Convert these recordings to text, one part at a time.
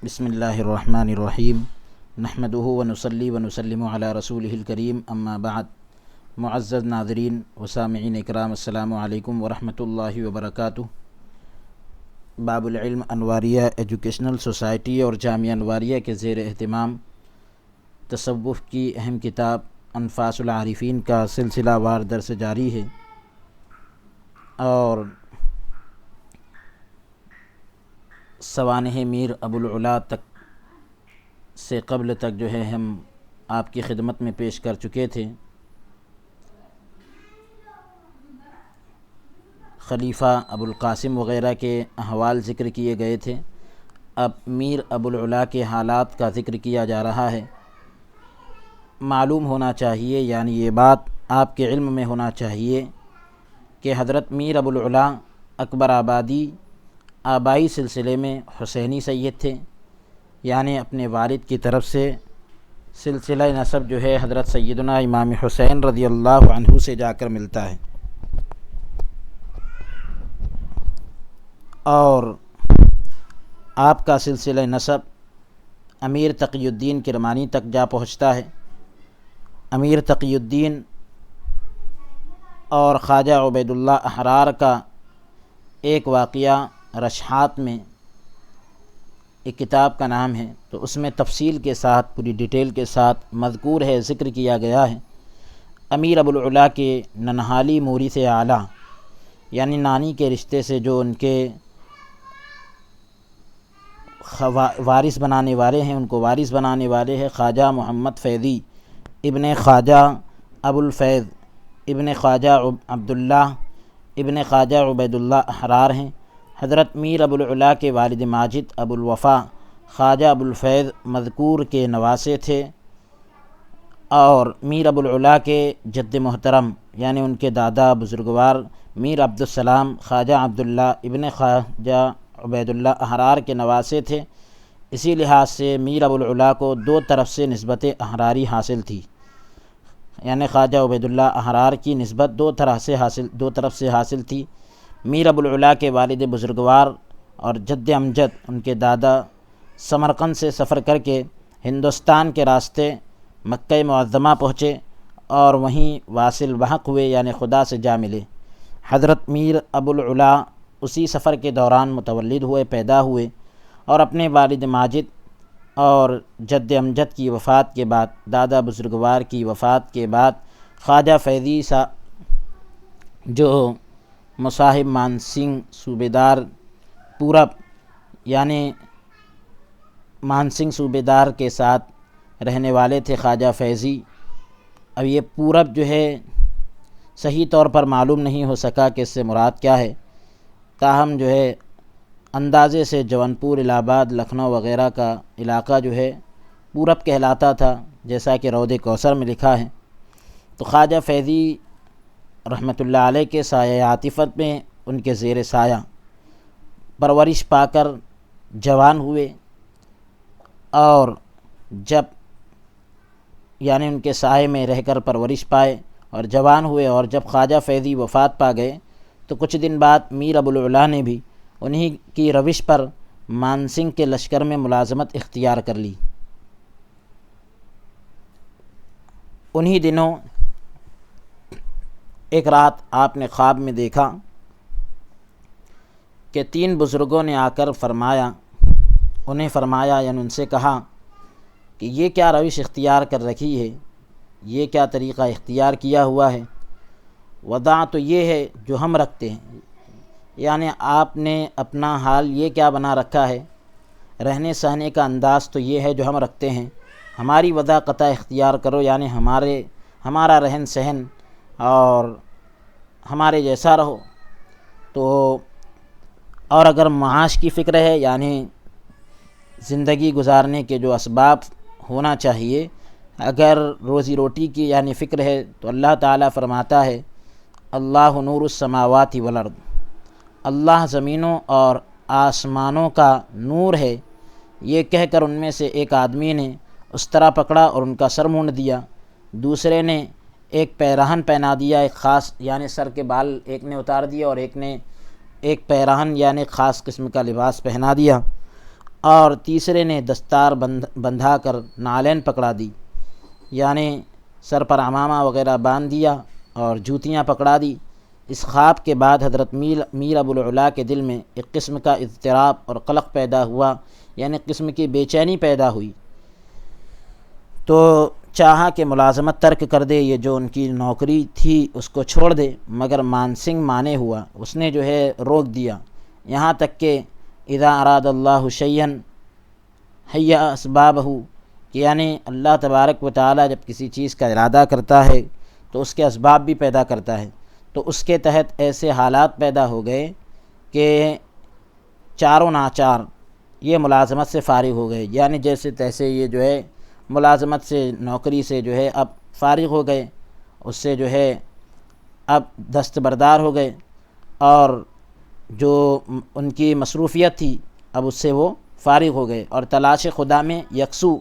بسم اللہ الرحمن الرحیم نحمدہ ونصلی ونسلم علی رسولہ الکریم اما بعد۔ معزز ناظرین و سامعین اکرام، السلام علیکم ورحمۃ اللہ وبرکاتہ۔ باب العلم انواریہ ایجوکیشنل سوسائٹی اور جامعہ انواریہ کے زیر اہتمام تصوف کی اہم کتاب انفاس العارفین کا سلسلہ وار درس جاری ہے، اور سوانح میر ابوالعلا تک سے قبل تک ہم آپ کی خدمت میں پیش کر چکے تھے۔ خلیفہ ابوالقاسم وغیرہ کے احوال ذکر کیے گئے تھے، اب میر ابوالعلا کے حالات کا ذکر کیا جا رہا ہے۔ معلوم ہونا چاہیے، یعنی یہ بات آپ کے علم میں ہونا چاہیے کہ حضرت میر ابوالعلا اکبر آبادی آبائی سلسلے میں حسینی سید تھے، یعنی اپنے والد کی طرف سے سلسلہ نسب حضرت سیدنا امام حسین رضی اللہ عنہ سے جا کر ملتا ہے، اور آپ کا سلسلہ نسب امیر تقی الدین کرمانی تک جا پہنچتا ہے۔ امیر تقی الدین اور خواجہ عبید اللہ احرار کا ایک واقعہ رشحات میں ایک کتاب کا نام ہے، تو اس میں تفصیل کے ساتھ پوری ڈیٹیل کے ساتھ مذکور ہے، ذکر کیا گیا ہے۔ امیر ابوالعلا کے ننہالی مورث اعلیٰ، یعنی نانی کے رشتے سے جو ان کے وارث بنانے والے ہیں، ان کو وارث بنانے والے ہیں خواجہ محمد فیضی ابن خواجہ ابوالفیض ابن خواجہ عبداللہ ابن خواجہ عبید اللہ احرار ہیں۔ حضرت میر ابوالعلا کے والد ماجد ابوالوفا خواجہ ابوالفیض مذکور کے نواسے تھے، اور میر ابوالعلا کے جد محترم یعنی ان کے دادا بزرگوار میر عبدالسلام خواجہ عبداللہ ابن خواجہ عبید اللہ احرار کے نواسے تھے۔ اسی لحاظ سے میر ابوالعلا کو دو طرف سے نسبت احراری حاصل تھی، یعنی خواجہ عبید اللہ احرار کی نسبت دو طرف سے حاصل تھی۔ میر ابوالعلا کے والد بزرگوار اور جد امجد ان کے دادا سمرقند سے سفر کر کے ہندوستان کے راستے مکہ معظمہ پہنچے، اور وہیں واصل بحق ہوئے، یعنی خدا سے جا ملے۔ حضرت میر ابوالعلا اسی سفر کے دوران متولد ہوئے، پیدا ہوئے، اور اپنے والد ماجد اور جد امجد کی وفات کے بعد، دادا بزرگوار کی وفات کے بعد، خواجہ فیضی جو مصاحب مانسنگ صوبیدار پورب، یعنی مانسنگ صوبیدار کے ساتھ رہنے والے تھے خواجہ فیضی۔ اب یہ پورب صحیح طور پر معلوم نہیں ہو سکا کہ اس سے مراد کیا ہے، تاہم اندازے سے جونپور، الہ آباد، لکھنؤ وغیرہ کا علاقہ پورب کہلاتا تھا، جیسا کہ رود کوثر میں لکھا ہے۔ تو خواجہ فیضی رحمۃ اللہ علیہ کے سایہ عاطفت میں ان کے زیر سایہ پرورش پا کر جوان ہوئے، اور جب یعنی ان کے سائے میں رہ کر پرورش پائے اور جوان ہوئے، اور جب خواجہ فیضی وفات پا گئے تو کچھ دن بعد میر ابوالعلا نے بھی انہی کی روش پر مانسنگ کے لشکر میں ملازمت اختیار کر لی۔ انہی دنوں ایک رات آپ نے خواب میں دیکھا کہ تین بزرگوں نے آ کر انہیں فرمایا، یعنی ان سے کہا کہ یہ کیا روش اختیار کر رکھی ہے، یہ کیا طریقہ اختیار کیا ہوا ہے۔ وضع تو یہ ہے جو ہم رکھتے ہیں، یعنی آپ نے اپنا حال یہ کیا بنا رکھا ہے، رہنے سہنے کا انداز تو یہ ہے جو ہم رکھتے ہیں، ہماری وضع قطع اختیار کرو، یعنی ہمارا رہن سہن اور ہمارے جیسا رہو۔ تو اور اگر معاش کی فکر ہے، یعنی زندگی گزارنے کے جو اسباب ہونا چاہیے، اگر روزی روٹی کی یعنی فکر ہے، تو اللہ تعالیٰ فرماتا ہے اللہ نور السماوات والارض، اللہ زمینوں اور آسمانوں کا نور ہے۔ یہ کہہ کر ان میں سے ایک آدمی نے اس طرح پکڑا اور ان کا سر مونڈ دیا، دوسرے نے ایک پیراہن پہنا دیا، ایک خاص یعنی سر کے بال ایک نے اتار دیا، اور ایک نے ایک پیراہن یعنی خاص قسم کا لباس پہنا دیا، اور تیسرے نے دستار بندھا کر نالین پکڑا دی، یعنی سر پر عمامہ وغیرہ باندھ دیا اور جوتیاں پکڑا دی۔ اس خواب کے بعد حضرت میر ابو العلا کے دل میں ایک قسم کا اضطراب اور قلق پیدا ہوا، یعنی قسم کی بے چینی پیدا ہوئی، تو چاہا کہ ملازمت ترک کر دے، یہ جو ان کی نوکری تھی اس کو چھوڑ دے، مگر مان سنگھ مانے ہوا، اس نے جو ہے روک دیا، یہاں تک کہ اذا اراد اللہ شیئا حیا اسبابہ، کہ یعنی اللہ تبارک و تعالی جب کسی چیز کا ارادہ کرتا ہے تو اس کے اسباب بھی پیدا کرتا ہے، تو اس کے تحت ایسے حالات پیدا ہو گئے کہ چاروں ناچار یہ ملازمت سے فارغ ہو گئے، یعنی جیسے تیسے یہ جو ہے ملازمت سے، نوکری سے جو ہے اب فارغ ہو گئے، اس سے جو ہے اب دستبردار ہو گئے، اور جو ان کی مصروفیت تھی اب اس سے وہ فارغ ہو گئے، اور تلاش خدا میں یکسو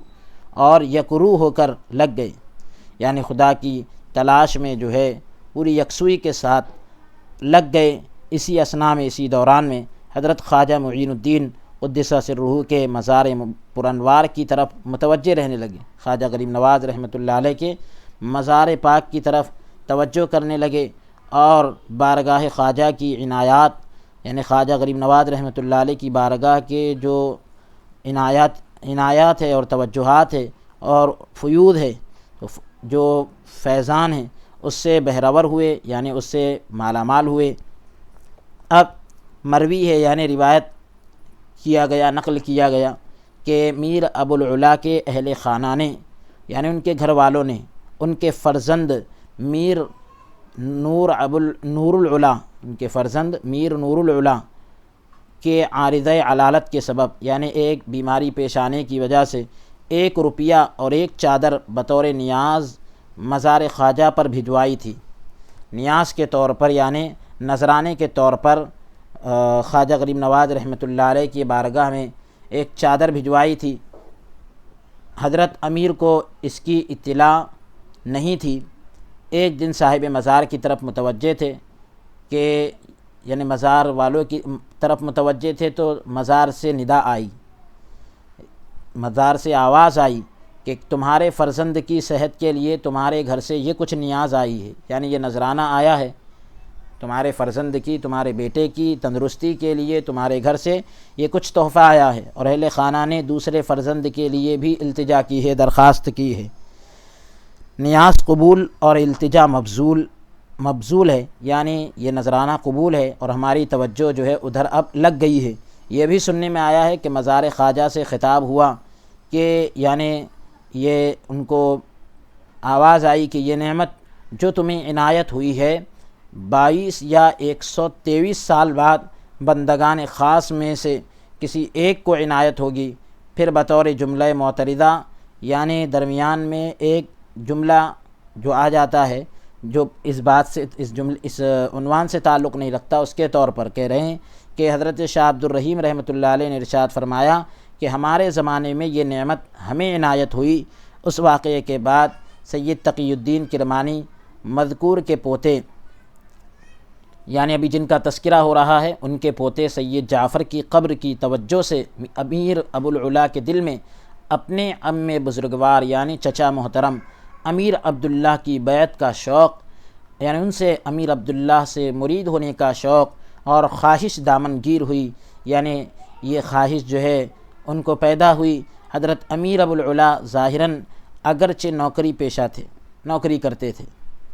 اور یکرو ہو کر لگ گئے، یعنی خدا کی تلاش میں جو ہے پوری یکسوئی کے ساتھ لگ گئے۔ اسی اثناء میں، اسی دوران میں حضرت خواجہ معین الدین قدس سرہ کے مزار پرانوار کی طرف متوجہ رہنے لگے، خواجہ غریب نواز رحمۃ اللہ علیہ کے مزار پاک کی طرف توجہ کرنے لگے، اور بارگاہ خواجہ کی عنایات، یعنی خواجہ غریب نواز رحمۃ اللہ علیہ کی بارگاہ کے جو عنایات ہے اور توجہات ہے اور فیوض ہے، جو فیضان ہیں، اس سے بہرور ہوئے، یعنی اس سے مالا مال ہوئے۔ اب مروی ہے، یعنی روایت کیا گیا، نقل کیا گیا کہ میر ابو العلا کے اہل خانہ نے، یعنی ان کے گھر والوں نے، ان کے فرزند میر نور العلا، ان کے فرزند میر نور العلا کے عارضہ علالت کے سبب، یعنی ایک بیماری پیش آنے کی وجہ سے 1 روپیہ اور 1 چادر بطور نیاز مزار خواجہ پر بھجوائی تھی، نیاز کے طور پر، یعنی نذرانے کے طور پر خواجہ غریب نواز رحمۃ اللہ علیہ کی بارگاہ میں 1 چادر بھجوائی تھی۔ حضرت امیر کو اس کی اطلاع نہیں تھی۔ ایک دن صاحب مزار کی طرف متوجہ تھے کہ یعنی مزار والوں کی طرف متوجہ تھے، تو مزار سے ندا آئی، مزار سے آواز آئی کہ تمہارے فرزند کی صحت کے لیے تمہارے گھر سے یہ کچھ نیاز آئی ہے، یعنی یہ نذرانہ آیا ہے، تمہارے فرزند کی، تمہارے بیٹے کی تندرستی کے لیے تمہارے گھر سے یہ کچھ تحفہ آیا ہے۔ اور اہل خانہ نے دوسرے فرزند کے لیے بھی التجا کی ہے، درخواست کی ہے۔ نیاز قبول اور التجا مبذول ہے، یعنی یہ نذرانہ قبول ہے اور ہماری توجہ جو ہے ادھر اب لگ گئی ہے۔ یہ بھی سننے میں آیا ہے کہ مزار خواجہ سے خطاب ہوا کہ یعنی یہ ان کو آواز آئی کہ یہ نعمت جو تمہیں عنایت ہوئی ہے 22 یا 123 سال بعد بندگان خاص میں سے کسی ایک کو عنایت ہوگی، پھر بطور جملہ معترضہ، یعنی درمیان میں ایک جملہ جو آ جاتا ہے جو اس بات سے اس عنوان سے تعلق نہیں رکھتا، اس کے طور پر کہہ رہے ہیں کہ حضرت شاہ عبد الرحیم رحمۃ اللہ علیہ نے ارشاد فرمایا کہ ہمارے زمانے میں یہ نعمت ہمیں عنایت ہوئی۔ اس واقعے کے بعد سید تقی الدین کرمانی مذکور کے پوتے، یعنی ابھی جن کا تذکرہ ہو رہا ہے، ان کے پوتے سید جعفر کی قبر کی توجہ سے امیر ابو العلا کے دل میں اپنے عم بزرگوار یعنی چچا محترم امیر عبداللہ کی بیعت کا شوق، یعنی ان سے امیر عبداللہ سے مرید ہونے کا شوق اور خواہش دامن گیر ہوئی، یعنی یہ خواہش جو ہے ان کو پیدا ہوئی۔ حضرت امیر ابو العلا ظاہراً اگرچہ نوکری پیشہ تھے، نوکری کرتے تھے،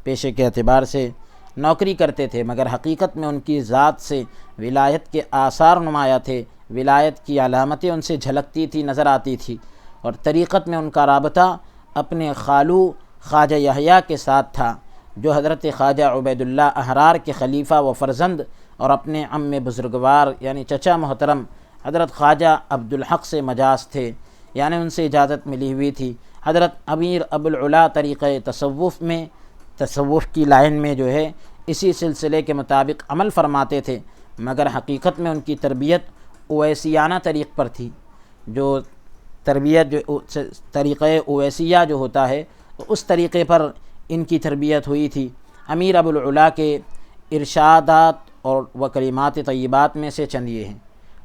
پیشے کے اعتبار سے نوکری کرتے تھے، مگر حقیقت میں ان کی ذات سے ولایت کے آثار نمایاں تھے، ولایت کی علامتیں ان سے جھلکتی تھی، نظر آتی تھی، اور طریقت میں ان کا رابطہ اپنے خالو خواجہ یحییٰ کے ساتھ تھا، جو حضرت خواجہ عبید اللہ احرار کے خلیفہ و فرزند اور اپنے عم بزرگوار یعنی چچا محترم حضرت خواجہ عبدالحق سے مجاز تھے، یعنی ان سے اجازت ملی ہوئی تھی۔ حضرت امیر ابو العلا طریقہ تصوف کی لائن میں جو ہے اسی سلسلے کے مطابق عمل فرماتے تھے، مگر حقیقت میں ان کی تربیت اویسیانہ طریق پر تھی، جو تربیت جو طریقہ اویسیہ جو ہوتا ہے اس طریقے پر ان کی تربیت ہوئی تھی۔ امیر ابو العلا کے ارشادات اور کلمات طیبات میں سے چند یہ ہیں،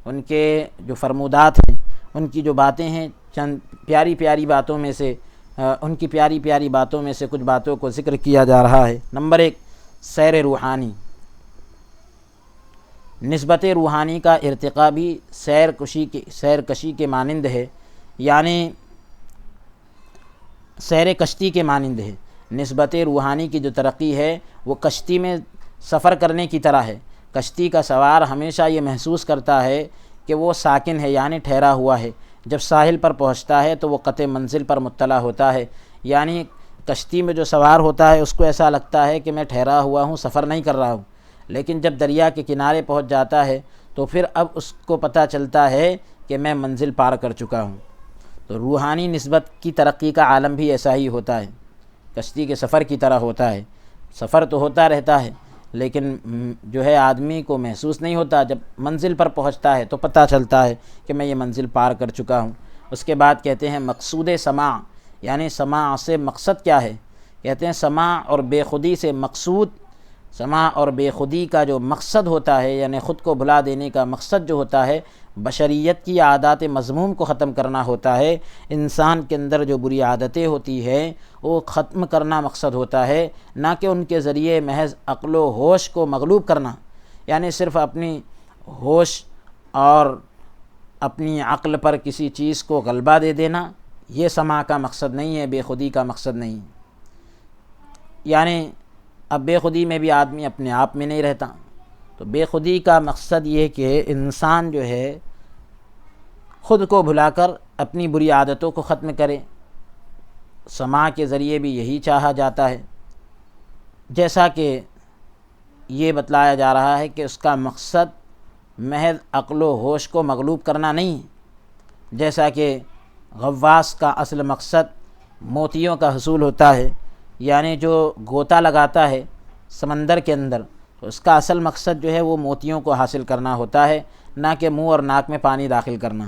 ان کے جو فرمودات ہیں ان کی جو باتیں ہیں چند پیاری پیاری باتوں میں سے ان کی پیاری پیاری باتوں میں سے کچھ باتوں کو ذکر کیا جا رہا ہے۔ نمبر 1، سیر روحانی۔ نسبت روحانی کا ارتقاء بھی سیر کشی کے مانند ہے، یعنی سیر کشتی کے مانند ہے۔ نسبت روحانی کی جو ترقی ہے وہ کشتی میں سفر کرنے کی طرح ہے۔ کشتی کا سوار ہمیشہ یہ محسوس کرتا ہے کہ وہ ساکن ہے، یعنی ٹھہرا ہوا ہے۔ جب ساحل پر پہنچتا ہے تو وہ قطع منزل پر مطلع ہوتا ہے، یعنی کشتی میں جو سوار ہوتا ہے اس کو ایسا لگتا ہے کہ میں ٹھہرا ہوا ہوں، سفر نہیں کر رہا ہوں۔ لیکن جب دریا کے کنارے پہنچ جاتا ہے تو پھر اب اس کو پتہ چلتا ہے کہ میں منزل پار کر چکا ہوں۔ تو روحانی نسبت کی ترقی کا عالم بھی ایسا ہی ہوتا ہے، کشتی کے سفر کی طرح ہوتا ہے۔ سفر تو ہوتا رہتا ہے لیکن جو ہے آدمی کو محسوس نہیں ہوتا، جب منزل پر پہنچتا ہے تو پتہ چلتا ہے کہ میں یہ منزل پار کر چکا ہوں۔ اس کے بعد کہتے ہیں مقصود سماع، یعنی سماع سے مقصد کیا ہے؟ کہتے ہیں سماع اور بے خودی سے مقصود، سماع اور بے خودی کا جو مقصد ہوتا ہے، یعنی خود کو بھلا دینے کا مقصد جو ہوتا ہے، بشریت کی عادات مذموم کو ختم کرنا ہوتا ہے۔ انسان کے اندر جو بری عادتیں ہوتی ہیں وہ ختم کرنا مقصد ہوتا ہے، نہ کہ ان کے ذریعے محض عقل و ہوش کو مغلوب کرنا، یعنی صرف اپنی ہوش اور اپنی عقل پر کسی چیز کو غلبہ دے دینا، یہ سماع کا مقصد نہیں ہے، بے خودی کا مقصد نہیں ہے۔ یعنی اب بے خودی میں بھی آدمی اپنے آپ میں نہیں رہتا، تو بے خودی کا مقصد یہ کہ انسان جو ہے خود کو بھلا کر اپنی بری عادتوں کو ختم کرے۔ سماع کے ذریعے بھی یہی چاہا جاتا ہے، جیسا کہ یہ بتلایا جا رہا ہے کہ اس کا مقصد محض عقل و ہوش کو مغلوب کرنا نہیں، جیسا کہ غواص کا اصل مقصد موتیوں کا حصول ہوتا ہے، یعنی جو غوطہ لگاتا ہے سمندر کے اندر تو اس کا اصل مقصد جو ہے وہ موتیوں کو حاصل کرنا ہوتا ہے، نہ کہ منہ اور ناک میں پانی داخل کرنا۔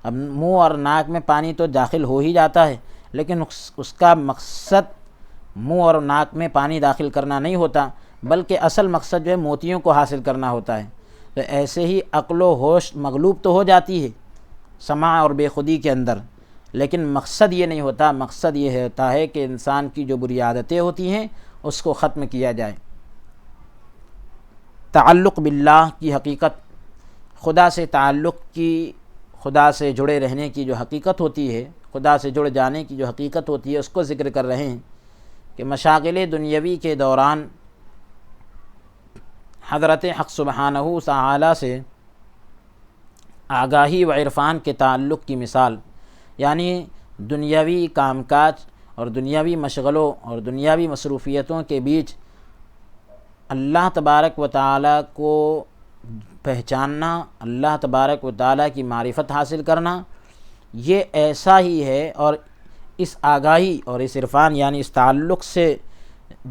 اب منہ اور ناک میں پانی تو داخل ہو ہی جاتا ہے، لیکن اس کا مقصد منہ اور ناک میں پانی داخل کرنا نہیں ہوتا، بلکہ اصل مقصد جو ہے موتیوں کو حاصل کرنا ہوتا ہے۔ تو ایسے ہی عقل و ہوش مغلوب تو ہو جاتی ہے سماع اور بے خودی کے اندر، لیکن مقصد یہ نہیں ہوتا، مقصد یہ ہوتا ہے کہ انسان کی جو بری عادتیں ہوتی ہیں اس کو ختم کیا جائے۔ تعلق باللہ کی حقیقت، خدا سے تعلق کی، خدا سے جڑے رہنے کی جو حقیقت ہوتی ہے، خدا سے جڑ جانے کی جو حقیقت ہوتی ہے اس کو ذکر کر رہے ہیں کہ مشاغل دنیاوی کے دوران حضرت حق سبحانہ تعالی سے آگاہی و عرفان کے تعلق کی مثال، یعنی دنیاوی کام کاج اور دنیاوی مشغلوں اور دنیاوی مصروفیتوں کے بیچ اللہ تبارک و تعالی کو پہچاننا، اللہ تبارک و تعالی کی معرفت حاصل کرنا، یہ ایسا ہی ہے۔ اور اس آگاہی اور اس عرفان یعنی اس تعلق سے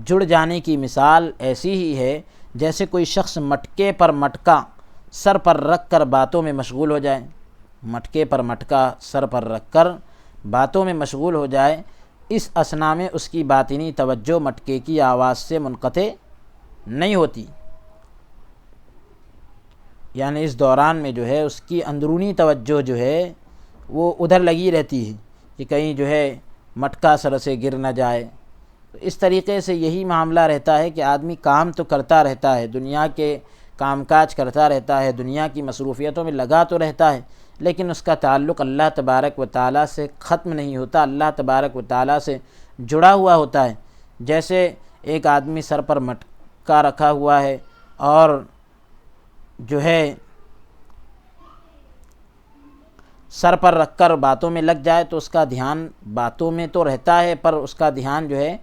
جڑ جانے کی مثال ایسی ہی ہے جیسے کوئی شخص مٹکے پر مٹکا سر پر رکھ کر باتوں میں مشغول ہو جائے، مٹکے پر مٹکا سر پر رکھ کر باتوں میں مشغول ہو جائے، اس اثنا میں اس کی باطنی توجہ مٹکے کی آواز سے منقطع نہیں ہوتی، یعنی اس دوران میں جو ہے اس کی اندرونی توجہ جو ہے وہ ادھر لگی رہتی ہے کہ کہیں جو ہے مٹکا سر سے گر نہ جائے۔ اس طریقے سے یہی معاملہ رہتا ہے کہ آدمی کام تو کرتا رہتا ہے، دنیا کے کام کاج کرتا رہتا ہے، دنیا کی مصروفیتوں میں لگا تو رہتا ہے، لیکن اس کا تعلق اللہ تبارک و تعالیٰ سے ختم نہیں ہوتا، اللہ تبارک و تعالیٰ سے جڑا ہوا ہوتا ہے۔ جیسے ایک آدمی سر پر مٹکا رکھا ہوا ہے اور جو ہے سر پر رکھ کر باتوں میں لگ جائے تو اس کا دھیان باتوں میں تو رہتا ہے، پر اس کا دھیان جو ہے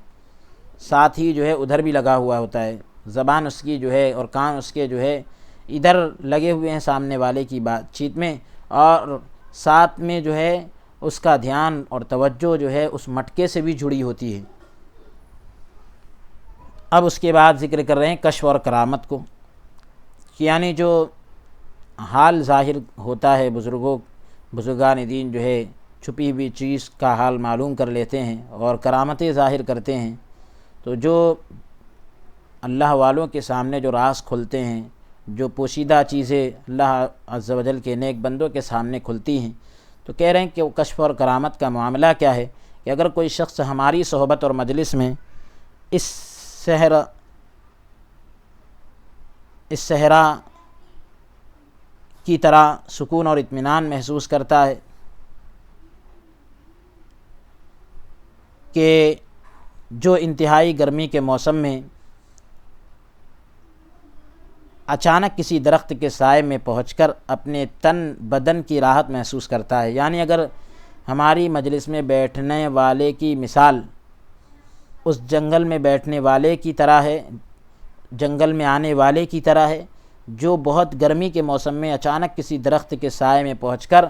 ساتھ ہی جو ہے ادھر بھی لگا ہوا ہوتا ہے، زبان اس کی جو ہے اور کان اس کے جو ہے ادھر لگے ہوئے ہیں سامنے والے کی بات چیت میں، اور ساتھ میں جو ہے اس کا دھیان اور توجہ جو ہے اس مٹکے سے بھی جڑی ہوتی ہے۔ اب اس کے بعد ذکر کر رہے ہیں کشف اور کرامت کو، یعنی جو حال ظاہر ہوتا ہے بزرگان دین جو ہے چھپی ہوئی چیز کا حال معلوم کر لیتے ہیں اور کرامتیں ظاہر کرتے ہیں، تو جو اللہ والوں کے سامنے جو راز کھلتے ہیں، جو پوشیدہ چیزیں اللہ عز و جل کے نیک بندوں کے سامنے کھلتی ہیں، تو کہہ رہے ہیں کہ وہ کشف اور کرامت کا معاملہ کیا ہے کہ اگر کوئی شخص ہماری صحبت اور مجلس میں اس صحرا کی طرح سکون اور اطمینان محسوس کرتا ہے کہ جو انتہائی گرمی کے موسم میں اچانک کسی درخت کے سائے میں پہنچ کر اپنے تن بدن کی راحت محسوس کرتا ہے. یعنی اگر ہماری مجلس میں بیٹھنے والے کی مثال اس جنگل میں بیٹھنے والے کی طرح ہے، جنگل میں آنے والے کی طرح ہے جو بہت گرمی کے موسم میں اچانک کسی درخت کے سائے میں پہنچ کر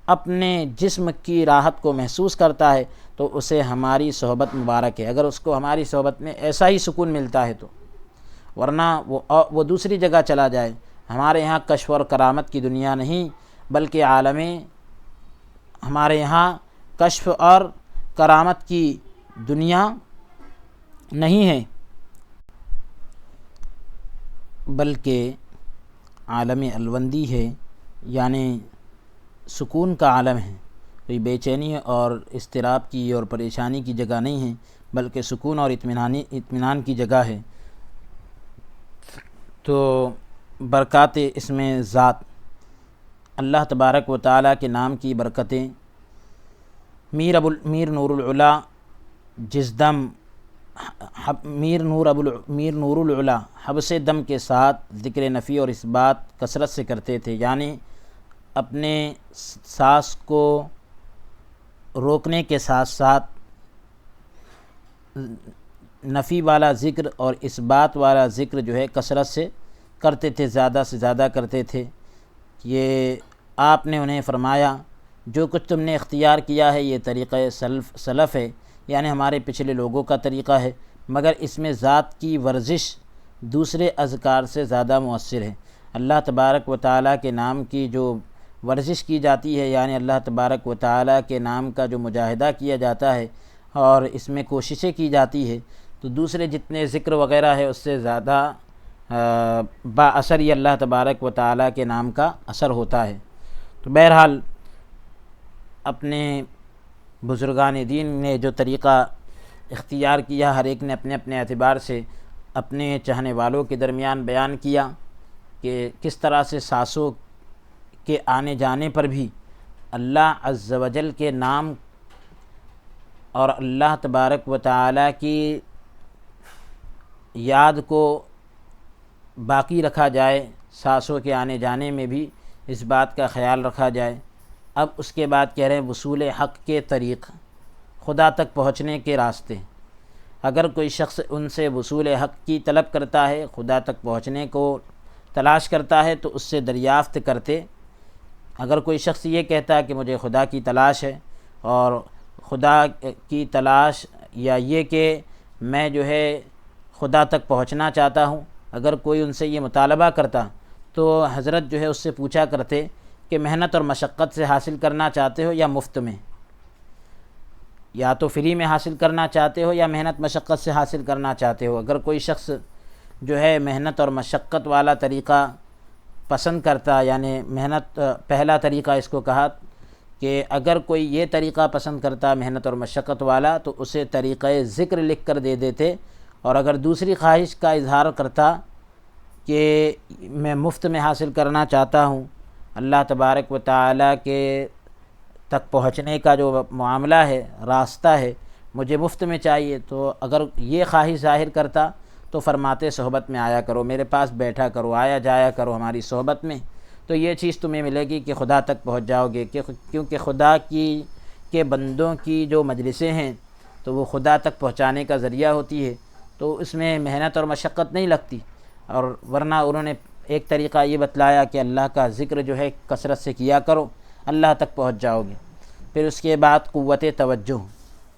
اپنے جسم کی راحت کو محسوس کرتا ہے، تو اسے ہماری صحبت مبارک ہے اگر اس کو ہماری صحبت میں ایسا ہی سکون ملتا ہے تو. ورنہ وہ دوسری جگہ چلا جائے. ہمارے یہاں کشف اور کرامت کی دنیا نہیں، بلکہ ہمارے یہاں کشف اور کرامت کی دنیا نہیں ہے، بلکہ عالم الوندی ہے، یعنی سکون کا عالم ہے. کوئی بے چینی اور اضطراب کی اور پریشانی کی جگہ نہیں ہے، بلکہ سکون اور اطمینان کی جگہ ہے. تو برکات اس میں ذات، اللہ تبارک و تعالیٰ کے نام کی برکتیں، میر نور العلا جس دم میر نور العلا حبس دم کے ساتھ ذکر نفی اور اس بات کثرت سے کرتے تھے، یعنی اپنے سانس کو روکنے کے ساتھ ساتھ نفی والا ذکر اور اس بات والا ذکر جو ہے کثرت سے کرتے تھے، زیادہ سے زیادہ کرتے تھے. یہ آپ نے انہیں فرمایا جو کچھ تم نے اختیار کیا ہے یہ طریقہ سلف ہے، یعنی ہمارے پچھلے لوگوں کا طریقہ ہے، مگر اس میں ذات کی ورزش دوسرے اذکار سے زیادہ مؤثر ہے. اللہ تبارک و تعالیٰ کے نام کی جو ورزش کی جاتی ہے، یعنی اللہ تبارک و تعالیٰ کے نام کا جو مجاہدہ کیا جاتا ہے اور اس میں کوششیں کی جاتی ہے، تو دوسرے جتنے ذکر وغیرہ ہے اس سے زیادہ با اثر یہ اللہ تبارک و تعالیٰ کے نام کا اثر ہوتا ہے. تو بہرحال اپنے بزرگان دین نے جو طریقہ اختیار کیا، ہر ایک نے اپنے اپنے اعتبار سے اپنے چاہنے والوں کے درمیان بیان کیا کہ کس طرح سے سانسوں کے آنے جانے پر بھی اللہ عز و جل کے نام اور اللہ تبارک و تعالیٰ کی یاد کو باقی رکھا جائے، سانسوں کے آنے جانے میں بھی اس بات کا خیال رکھا جائے. اب اس کے بعد کہہ رہے ہیں وصول حق کے طریق، خدا تک پہنچنے کے راستے. اگر کوئی شخص ان سے وصول حق کی طلب کرتا ہے، خدا تک پہنچنے کو تلاش کرتا ہے، تو اس سے دریافت کرتے. اگر کوئی شخص یہ کہتا ہے کہ مجھے خدا کی تلاش ہے، اور خدا کی تلاش یا یہ کہ میں جو ہے خدا تک پہنچنا چاہتا ہوں، اگر کوئی ان سے یہ مطالبہ کرتا تو حضرت جو ہے اس سے پوچھا کرتے کہ محنت اور مشقت سے حاصل کرنا چاہتے ہو یا مفت میں، یا تو فری میں حاصل کرنا چاہتے ہو یا محنت مشقت سے حاصل کرنا چاہتے ہو. اگر کوئی شخص جو ہے محنت اور مشقت والا طریقہ پسند کرتا، یعنی محنت پہلا طریقہ اس کو کہا کہ اگر کوئی یہ طریقہ پسند کرتا محنت اور مشقت والا تو اسے طریقہ ذکر لکھ کر دے دیتے. اور اگر دوسری خواہش کا اظہار کرتا کہ میں مفت میں حاصل کرنا چاہتا ہوں، اللہ تبارک و تعالیٰ کے تک پہنچنے کا جو معاملہ ہے، راستہ ہے، مجھے مفت میں چاہیے، تو اگر یہ خواہش ظاہر کرتا تو فرماتے صحبت میں آیا کرو، میرے پاس بیٹھا کرو، آیا جایا کرو ہماری صحبت میں، تو یہ چیز تمہیں ملے گی کہ خدا تک پہنچ جاؤ گے. کیونکہ خدا کے بندوں کی جو مجلسیں ہیں تو وہ خدا تک پہنچانے کا ذریعہ ہوتی ہے، تو اس میں محنت اور مشقت نہیں لگتی. اور ورنہ انہوں نے ایک طریقہ یہ بتلایا کہ اللہ کا ذکر جو ہے کثرت سے کیا کرو، اللہ تک پہنچ جاؤ گے. پھر اس کے بعد قوت توجہ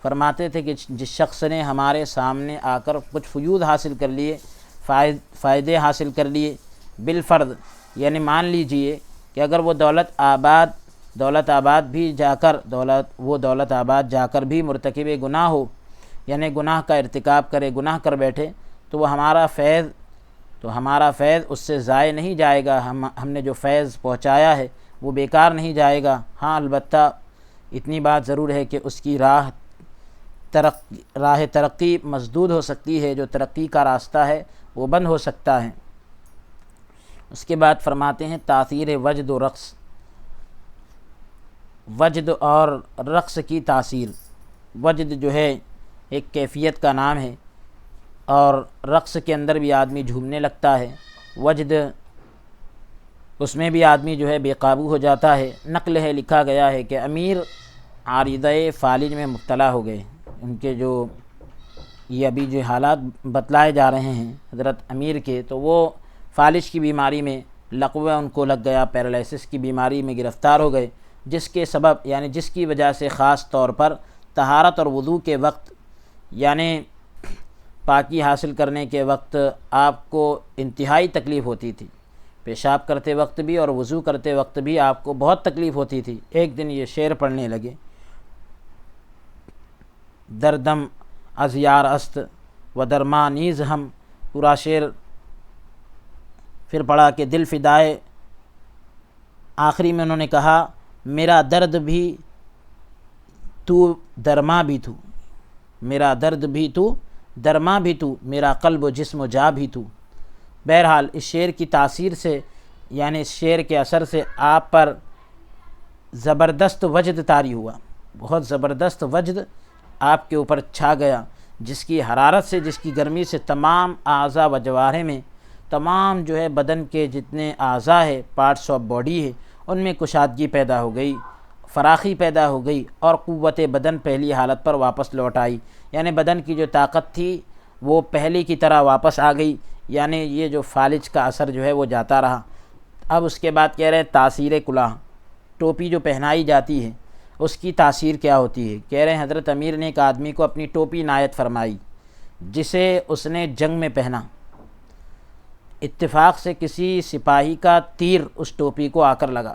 فرماتے تھے کہ جس شخص نے ہمارے سامنے آ کر کچھ فیوض حاصل کر لیے، فائدے حاصل کر لیے بالفرض، یعنی مان لیجئے کہ اگر وہ دولت آباد بھی جا کر دولت آباد جا کر بھی مرتکب گناہ ہو، یعنی گناہ کا ارتکاب کرے، گناہ کر بیٹھے، تو وہ ہمارا فیض اس سے ضائع نہیں جائے گا. ہم نے جو فیض پہنچایا ہے وہ بیکار نہیں جائے گا۔ ہاں البتہ اتنی بات ضرور ہے کہ اس کی راہ ترقی مسدود ہو سکتی ہے، جو ترقی کا راستہ ہے وہ بند ہو سکتا ہے۔ اس کے بعد فرماتے ہیں تاثیر وجد و رقص، وجد اور رقص کی تاثیر۔ وجد جو ہے ایک کیفیت کا نام ہے، اور رقص کے اندر بھی آدمی جھومنے لگتا ہے۔ وجد اس میں بھی آدمی جو ہے بے قابو ہو جاتا ہے۔ نقل ہے، لکھا گیا ہے کہ امیر عارضہ فالج میں مبتلا ہو گئے۔ ان کے جو یہ ابھی جو حالات بتلائے جا رہے ہیں حضرت امیر کے، تو وہ فالج کی بیماری میں لقوہ ان کو لگ گیا، پیرالائسس کی بیماری میں گرفتار ہو گئے، جس کے سبب یعنی جس کی وجہ سے خاص طور پر طہارت اور وضو کے وقت، یعنی پاکی حاصل کرنے کے وقت آپ کو انتہائی تکلیف ہوتی تھی۔ پیشاب کرتے وقت بھی اور وضو کرتے وقت بھی آپ کو بہت تکلیف ہوتی تھی۔ ایک دن یہ شعر پڑھنے لگے، دردم از یار است و درما نیز ہم، پورا شعر پھر پڑھا کہ دل فدائے، آخری میں انہوں نے کہا میرا درد بھی تو درما بھی تو، میرا درد بھی تو درما بھی تو، میرا قلب و جسم و جا بھی تو۔ بہرحال اس شعر کی تاثیر سے، یعنی اس شعر کے اثر سے آپ پر زبردست وجد طاری ہوا، بہت زبردست وجد آپ کے اوپر چھا گیا، جس کی حرارت سے، جس کی گرمی سے تمام اعضاء و جوارح میں، تمام جو ہے بدن کے جتنے اعضاء ہے، پارٹس آف باڈی ہے، ان میں کشادگی پیدا ہو گئی، فراخی پیدا ہو گئی، اور قوت بدن پہلی حالت پر واپس لوٹ آئی۔ یعنی بدن کی جو طاقت تھی وہ پہلی کی طرح واپس آ گئی، یعنی یہ جو فالج کا اثر جو ہے وہ جاتا رہا۔ اب اس کے بعد کہہ رہے ہیں تاثیر کلاه، ٹوپی جو پہنائی جاتی ہے اس کی تاثیر کیا ہوتی ہے۔ کہہ رہے ہیں حضرت امیر نے ایک آدمی کو اپنی ٹوپی عنایت فرمائی، جسے اس نے جنگ میں پہنا۔ اتفاق سے کسی سپاہی کا تیر اس ٹوپی کو آ کر لگا،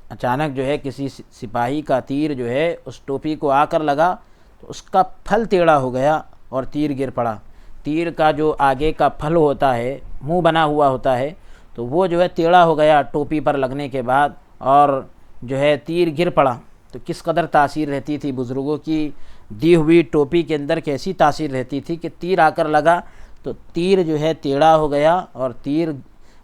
اچانک جو ہے کسی سپاہی کا تیر جو ہے اس ٹوپی کو آ کر لگا، تو اس کا پھل ٹیڑھا ہو گیا اور تیر گر پڑا۔ تیر کا جو آگے کا پھل ہوتا ہے، منہ بنا ہوا ہوتا ہے، تو وہ جو ہے ٹیڑھا ہو گیا ٹوپی پر لگنے کے بعد، اور جو ہے تیر گر پڑا۔ تو کس قدر تاثیر رہتی تھی بزرگوں کی دی ہوئی ٹوپی کے اندر، کیسی تاثیر رہتی تھی کہ تیر آ کر لگا تو تیر جو ہے ٹیڑھا ہو گیا، اور تیر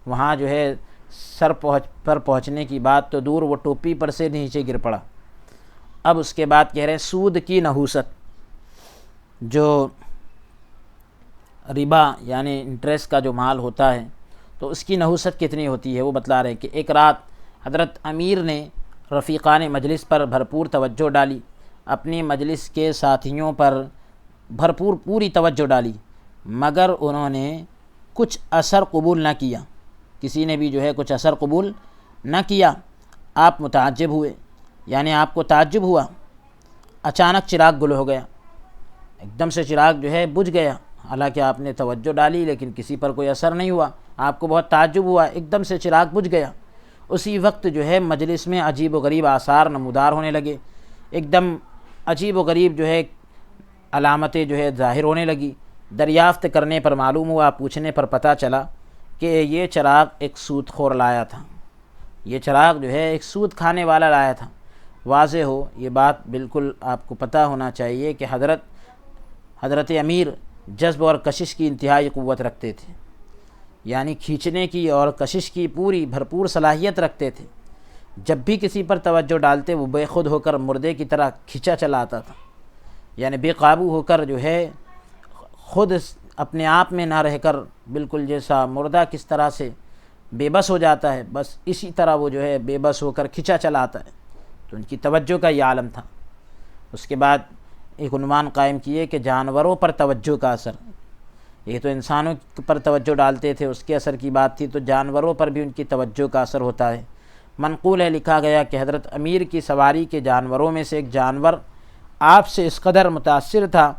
وہاں جو ہے سر پر پہنچنے کی بات تو دور، وہ ٹوپی پر سے نیچے گر پڑا۔ اب اس کے بعد کہہ رہے ہیں سود کی نحوست، جو ربا یعنی انٹرسٹ کا جو مال ہوتا ہے تو اس کی نحوست کتنی ہوتی ہے، وہ بتلا رہے ہیں کہ ایک رات حضرت امیر نے رفیقان مجلس پر بھرپور توجہ ڈالی، اپنی مجلس کے ساتھیوں پر پوری توجہ ڈالی، مگر انہوں نے کچھ اثر قبول نہ کیا، کسی نے بھی جو ہے کچھ اثر قبول نہ کیا۔ آپ متعجب ہوئے، یعنی آپ کو تعجب ہوا، اچانک چراغ گل ہو گیا، ایک دم سے چراغ جو ہے بجھ گیا، حالانکہ آپ نے توجہ ڈالی لیکن کسی پر کوئی اثر نہیں ہوا، آپ کو بہت تعجب ہوا، ایک دم سے چراغ بجھ گیا۔ اسی وقت جو ہے مجلس میں عجیب و غریب آثار نمودار ہونے لگے، ایک دم عجیب و غریب جو ہے علامتیں جو ہے ظاہر ہونے لگی۔ دریافت کرنے پر معلوم ہوا، پوچھنے پر پتہ چلا کہ یہ چراغ ایک سود خور لایا تھا، یہ چراغ جو ہے ایک سود کھانے والا لایا تھا۔ واضح ہو یہ بات، بالکل آپ کو پتہ ہونا چاہیے کہ حضرت امیر جذب اور کشش کی انتہائی قوت رکھتے تھے، یعنی کھینچنے کی اور کشش کی پوری بھرپور صلاحیت رکھتے تھے۔ جب بھی کسی پر توجہ ڈالتے وہ بے خود ہو کر مردے کی طرح کھینچا چلا آتا تھا، یعنی بے قابو ہو کر جو ہے خود اپنے آپ میں نہ رہ کر، بالکل جیسا مردہ کس طرح سے بے بس ہو جاتا ہے، بس اسی طرح وہ جو ہے بے بس ہو کر کھینچا چلا آتا ہے۔ تو ان کی توجہ کا یہ عالم تھا۔ اس کے بعد ایک عنوان قائم کیے کہ جانوروں پر توجہ کا اثر، یہ تو انسانوں پر توجہ ڈالتے تھے، اس کے اثر کی بات تھی، تو جانوروں پر بھی ان کی توجہ کا اثر ہوتا ہے۔ منقول ہے، لکھا گیا کہ حضرت امیر کی سواری کے جانوروں میں سے ایک جانور آپ سے اس قدر متاثر تھا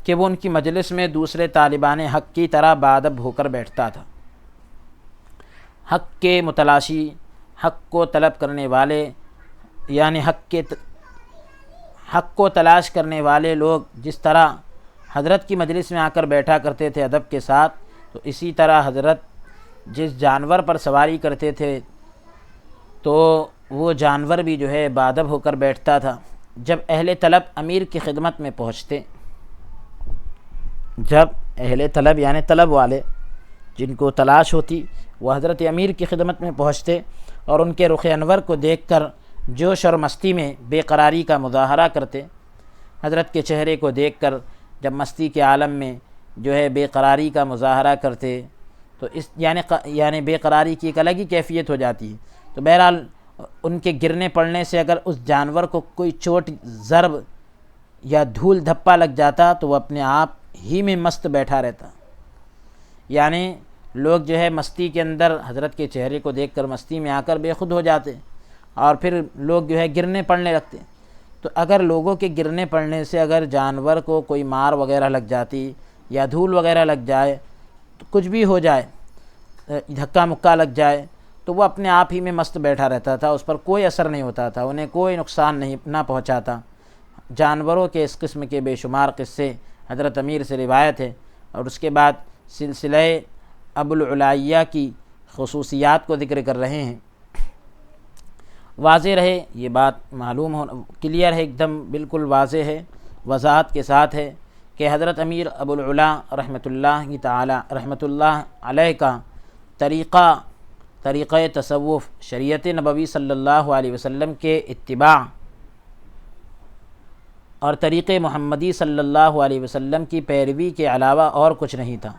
کہ وہ ان کی مجلس میں دوسرے طالبان حق کی طرح بادب ہو کر بیٹھتا تھا۔ حق کے متلاشی، حق کو طلب کرنے والے، یعنی حق کو تلاش کرنے والے لوگ جس طرح حضرت کی مجلس میں آ کر بیٹھا کرتے تھے ادب کے ساتھ، تو اسی طرح حضرت جس جانور پر سواری کرتے تھے تو وہ جانور بھی جو ہے بادب ہو کر بیٹھتا تھا۔ جب اہل طلب امیر کی خدمت میں پہنچتے، جب اہل طلب یعنی طلب والے جن کو تلاش ہوتی، وہ حضرت امیر کی خدمت میں پہنچتے اور ان کے رخ انور کو دیکھ کر جوش اور مستی میں بے قراری کا مظاہرہ کرتے۔ حضرت کے چہرے کو دیکھ کر جب مستی کے عالم میں جو ہے بے قراری کا مظاہرہ کرتے تو اس یعنی بے قراری کی ایک الگ ہی کیفیت ہو جاتی ہے۔ تو بہرحال ان کے گرنے پڑنے سے اگر اس جانور کو کوئی چوٹ، ضرب یا دھول دھپا لگ جاتا تو وہ اپنے آپ ہی میں مست بیٹھا رہتا۔ یعنی لوگ جو ہے مستی کے اندر حضرت کے چہرے کو دیکھ کر مستی میں آ کر بے خود ہو جاتے اور پھر لوگ جو ہے گرنے پڑنے لگتے۔ تو اگر لوگوں کے گرنے پڑنے سے اگر جانور کو کوئی مار وغیرہ لگ جاتی یا دھول وغیرہ لگ جائے، تو کچھ بھی ہو جائے، دھکا مکا لگ جائے، تو وہ اپنے آپ ہی میں مست بیٹھا رہتا تھا، اس پر کوئی اثر نہیں ہوتا تھا، انہیں کوئی نقصان نہ پہنچاتا۔ جانوروں کے اس قسم کے بے شمار قصے حضرت امیر سے روایت ہے۔ اور اس کے بعد سلسلہ ابو العلالیہ کی خصوصیات کو ذکر کر رہے ہیں۔ واضح رہے یہ بات، معلوم ہو، کلیئر ہے، ایک دم بالکل واضح ہے، وضاحت کے ساتھ ہے کہ حضرت امیر ابو العلا رحمۃ اللہ علیہ کا طریقہ تصوف شریعت نبوی صلی اللہ علیہ وسلم کے اتباع اور طریقے محمدی صلی اللہ علیہ وسلم کی پیروی کے علاوہ اور کچھ نہیں تھا۔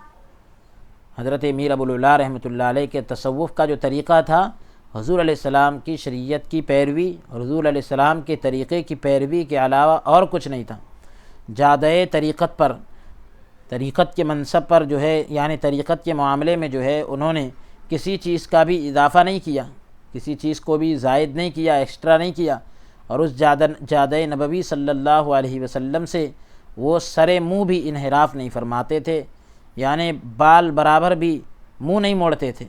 حضرت امیر ابو العلا رحمۃ اللہ علیہ کے تصوف کا جو طریقہ تھا، حضور علیہ السلام کی شریعت کی پیروی اور حضور علیہ السلام کے طریقے کی پیروی کے علاوہ اور کچھ نہیں تھا۔ جادۂ طریقت کے منصب پر جو ہے، یعنی طریقت کے معاملے میں جو ہے انہوں نے کسی چیز کا بھی اضافہ نہیں کیا، کسی چیز کو بھی زائد نہیں کیا، ایکسٹرا نہیں کیا، اور اس جادۂ نبوی صلی اللہ علیہ وسلم سے وہ سر منہ بھی انحراف نہیں فرماتے تھے، یعنی بال برابر بھی منہ نہیں موڑتے تھے،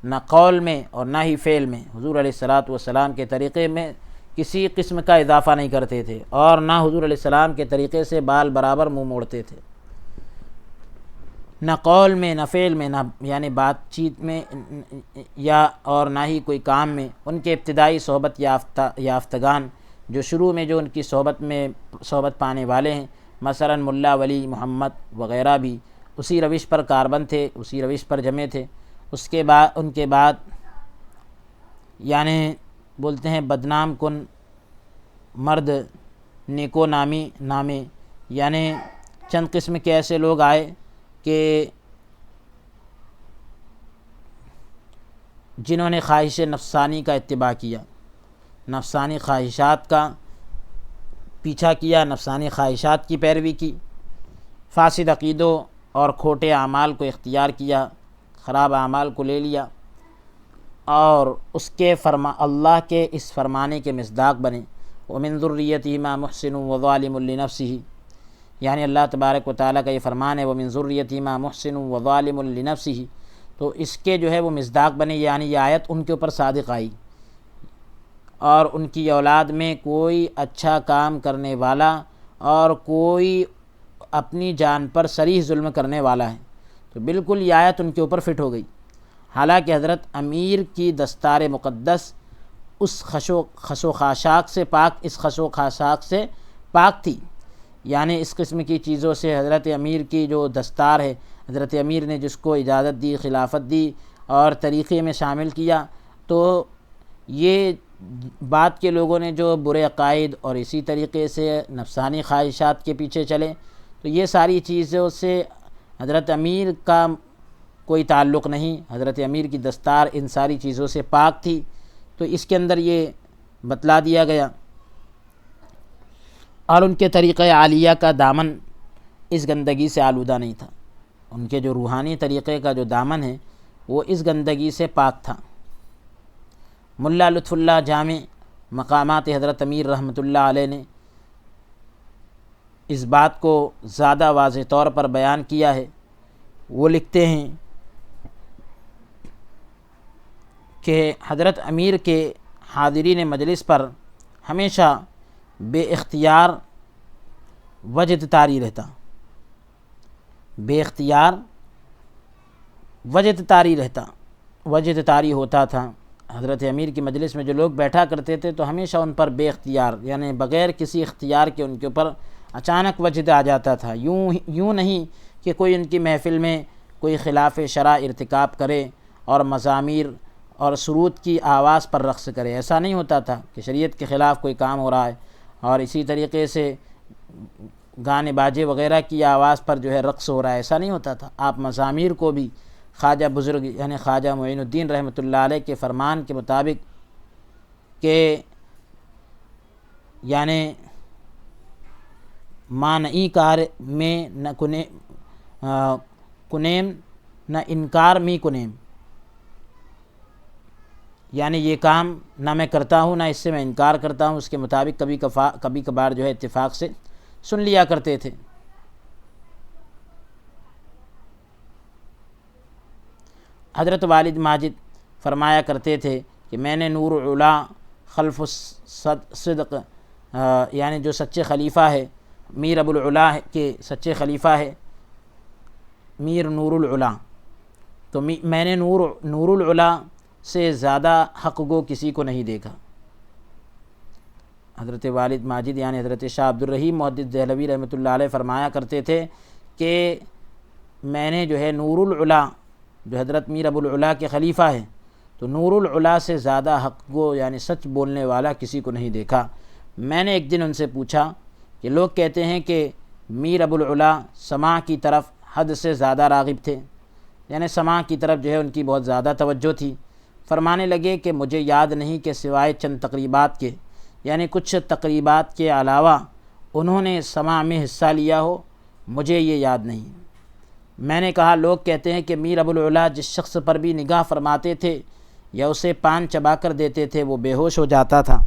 نہ قول میں اور نہ ہی فعل میں حضور علیہ الصلاۃ والسلام کے طریقے میں کسی قسم کا اضافہ نہیں کرتے تھے، اور نہ حضور علیہ السلام کے طریقے سے بال برابر منہ موڑتے تھے، نہ قول میں نہ فعل میں، نہ یعنی بات چیت میں یا اور نہ ہی کوئی کام میں۔ ان کے ابتدائی صحبت یافتگان جو شروع میں جو ان کی صحبت پانے والے ہیں، مثلا ملا ولی محمد وغیرہ بھی اسی روش پر کاربند تھے، اسی روش پر جمے تھے۔ ان کے بعد یعنی بولتے ہیں بدنام کن مرد نیکو نامے، یعنی چند قسم کے ایسے لوگ آئے کہ جنہوں نے خواہش نفسانی کا اتباع کیا، نفسانی خواہشات کا پیچھا کیا، نفسانی خواہشات کی پیروی کی، فاسد عقیدوں اور کھوٹے اعمال کو اختیار کیا، خراب اعمال کو لے لیا، اور اس کے اللہ کے اس فرمانے کے مصداق بنے، وَمِن ذُرِّيَّتِهِ مَا مُحْسِنٌ وَظَالِمٌ لِنَفْسِهِ، یعنی اللہ تبارک و تعالیٰ کا یہ فرمان ہے وَمِن ذُرِّيَّتِهِ مَا مُحْسِنٌ وَظَالِمٌ لِنَفْسِهِ، تو اس کے جو ہے وہ مصداق بنے، یعنی یہ آیت ان کے اوپر صادق آئی، اور ان کی اولاد میں کوئی اچھا کام کرنے والا اور کوئی اپنی جان پر صریح ظلم کرنے والا ہے، تو بالکل یہ آیت ان کے اوپر فٹ ہو گئی۔ حالانکہ حضرت امیر کی دستار مقدس اس خس و خاشاک سے پاک تھی، یعنی اس قسم کی چیزوں سے حضرت امیر کی جو دستار ہے، حضرت امیر نے جس کو اجازت دی، خلافت دی اور طریقے میں شامل کیا، تو یہ بعد کے لوگوں نے جو برے عقائد اور اسی طریقے سے نفسانی خواہشات کے پیچھے چلے، تو یہ ساری چیزوں سے حضرت امیر کا کوئی تعلق نہیں، حضرت امیر کی دستار ان ساری چیزوں سے پاک تھی، تو اس کے اندر یہ بتلا دیا گیا۔ اور ان کے طریقہ عالیہ کا دامن اس گندگی سے آلودہ نہیں تھا، ان کے جو روحانی طریقے کا جو دامن ہے وہ اس گندگی سے پاک تھا۔ ملا لطف اللہ جامع مقامات حضرت امیر رحمۃ اللہ علیہ نے اس بات کو زیادہ واضح طور پر بیان کیا ہے۔ وہ لکھتے ہیں کہ حضرت امیر کے حاضرین مجلس پر ہمیشہ بے اختیار وجد طاری رہتا، وجد طاری ہوتا تھا۔ حضرت امیر کی مجلس میں جو لوگ بیٹھا کرتے تھے تو ہمیشہ ان پر بے اختیار یعنی بغیر کسی اختیار کے ان کے اوپر اچانک وجد آ جاتا تھا، یوں نہیں کہ کوئی ان کی محفل میں کوئی خلاف شرع ارتکاب کرے اور مزامیر اور سرود کی آواز پر رقص کرے، ایسا نہیں ہوتا تھا کہ شریعت کے خلاف کوئی کام ہو رہا ہے اور اسی طریقے سے گانے باجے وغیرہ کی آواز پر جو ہے رقص ہو رہا ہے، ایسا نہیں ہوتا تھا۔ آپ مزامیر کو بھی خواجہ بزرگ یعنی خواجہ معین الدین رحمۃ اللہ علیہ کے فرمان کے مطابق کہ یعنی مانعی کار میں نہ کنیم نہ انکار می کنیم، یعنی یہ کام نہ میں کرتا ہوں نہ اس سے میں انکار کرتا ہوں، اس کے مطابق کبھی کبھار جو ہے اتفاق سے سن لیا کرتے تھے۔ حضرت والد ماجد فرمایا کرتے تھے کہ میں نے نور العلا خلف الصدق یعنی جو سچے خلیفہ ہے میر ابو العلا کے سچے خلیفہ ہے میر نور العلا، تو میں نے نور العلا سے زیادہ حق گو کسی کو نہیں دیکھا۔ حضرت والد ماجد یعنی حضرت شاہ عبد الرحیم محدث دہلوی رحمۃ اللہ علیہ فرمایا کرتے تھے کہ میں نے جو ہے نور العلا جو حضرت میر ابو العلا کے خلیفہ ہیں تو نور العلا سے زیادہ حق گو یعنی سچ بولنے والا کسی کو نہیں دیکھا۔ میں نے ایک دن ان سے پوچھا کہ لوگ کہتے ہیں کہ میر ابو العلا سماع کی طرف حد سے زیادہ راغب تھے، یعنی سماع کی طرف جو ہے ان کی بہت زیادہ توجہ تھی۔ فرمانے لگے کہ مجھے یاد نہیں کہ سوائے چند تقریبات کے یعنی کچھ تقریبات کے علاوہ انہوں نے سماع میں حصہ لیا ہو، مجھے یہ یاد نہیں۔ میں نے کہا لوگ کہتے ہیں کہ میر ابو العلا جس شخص پر بھی نگاہ فرماتے تھے یا اسے پان چبا کر دیتے تھے وہ بے ہوش ہو جاتا تھا۔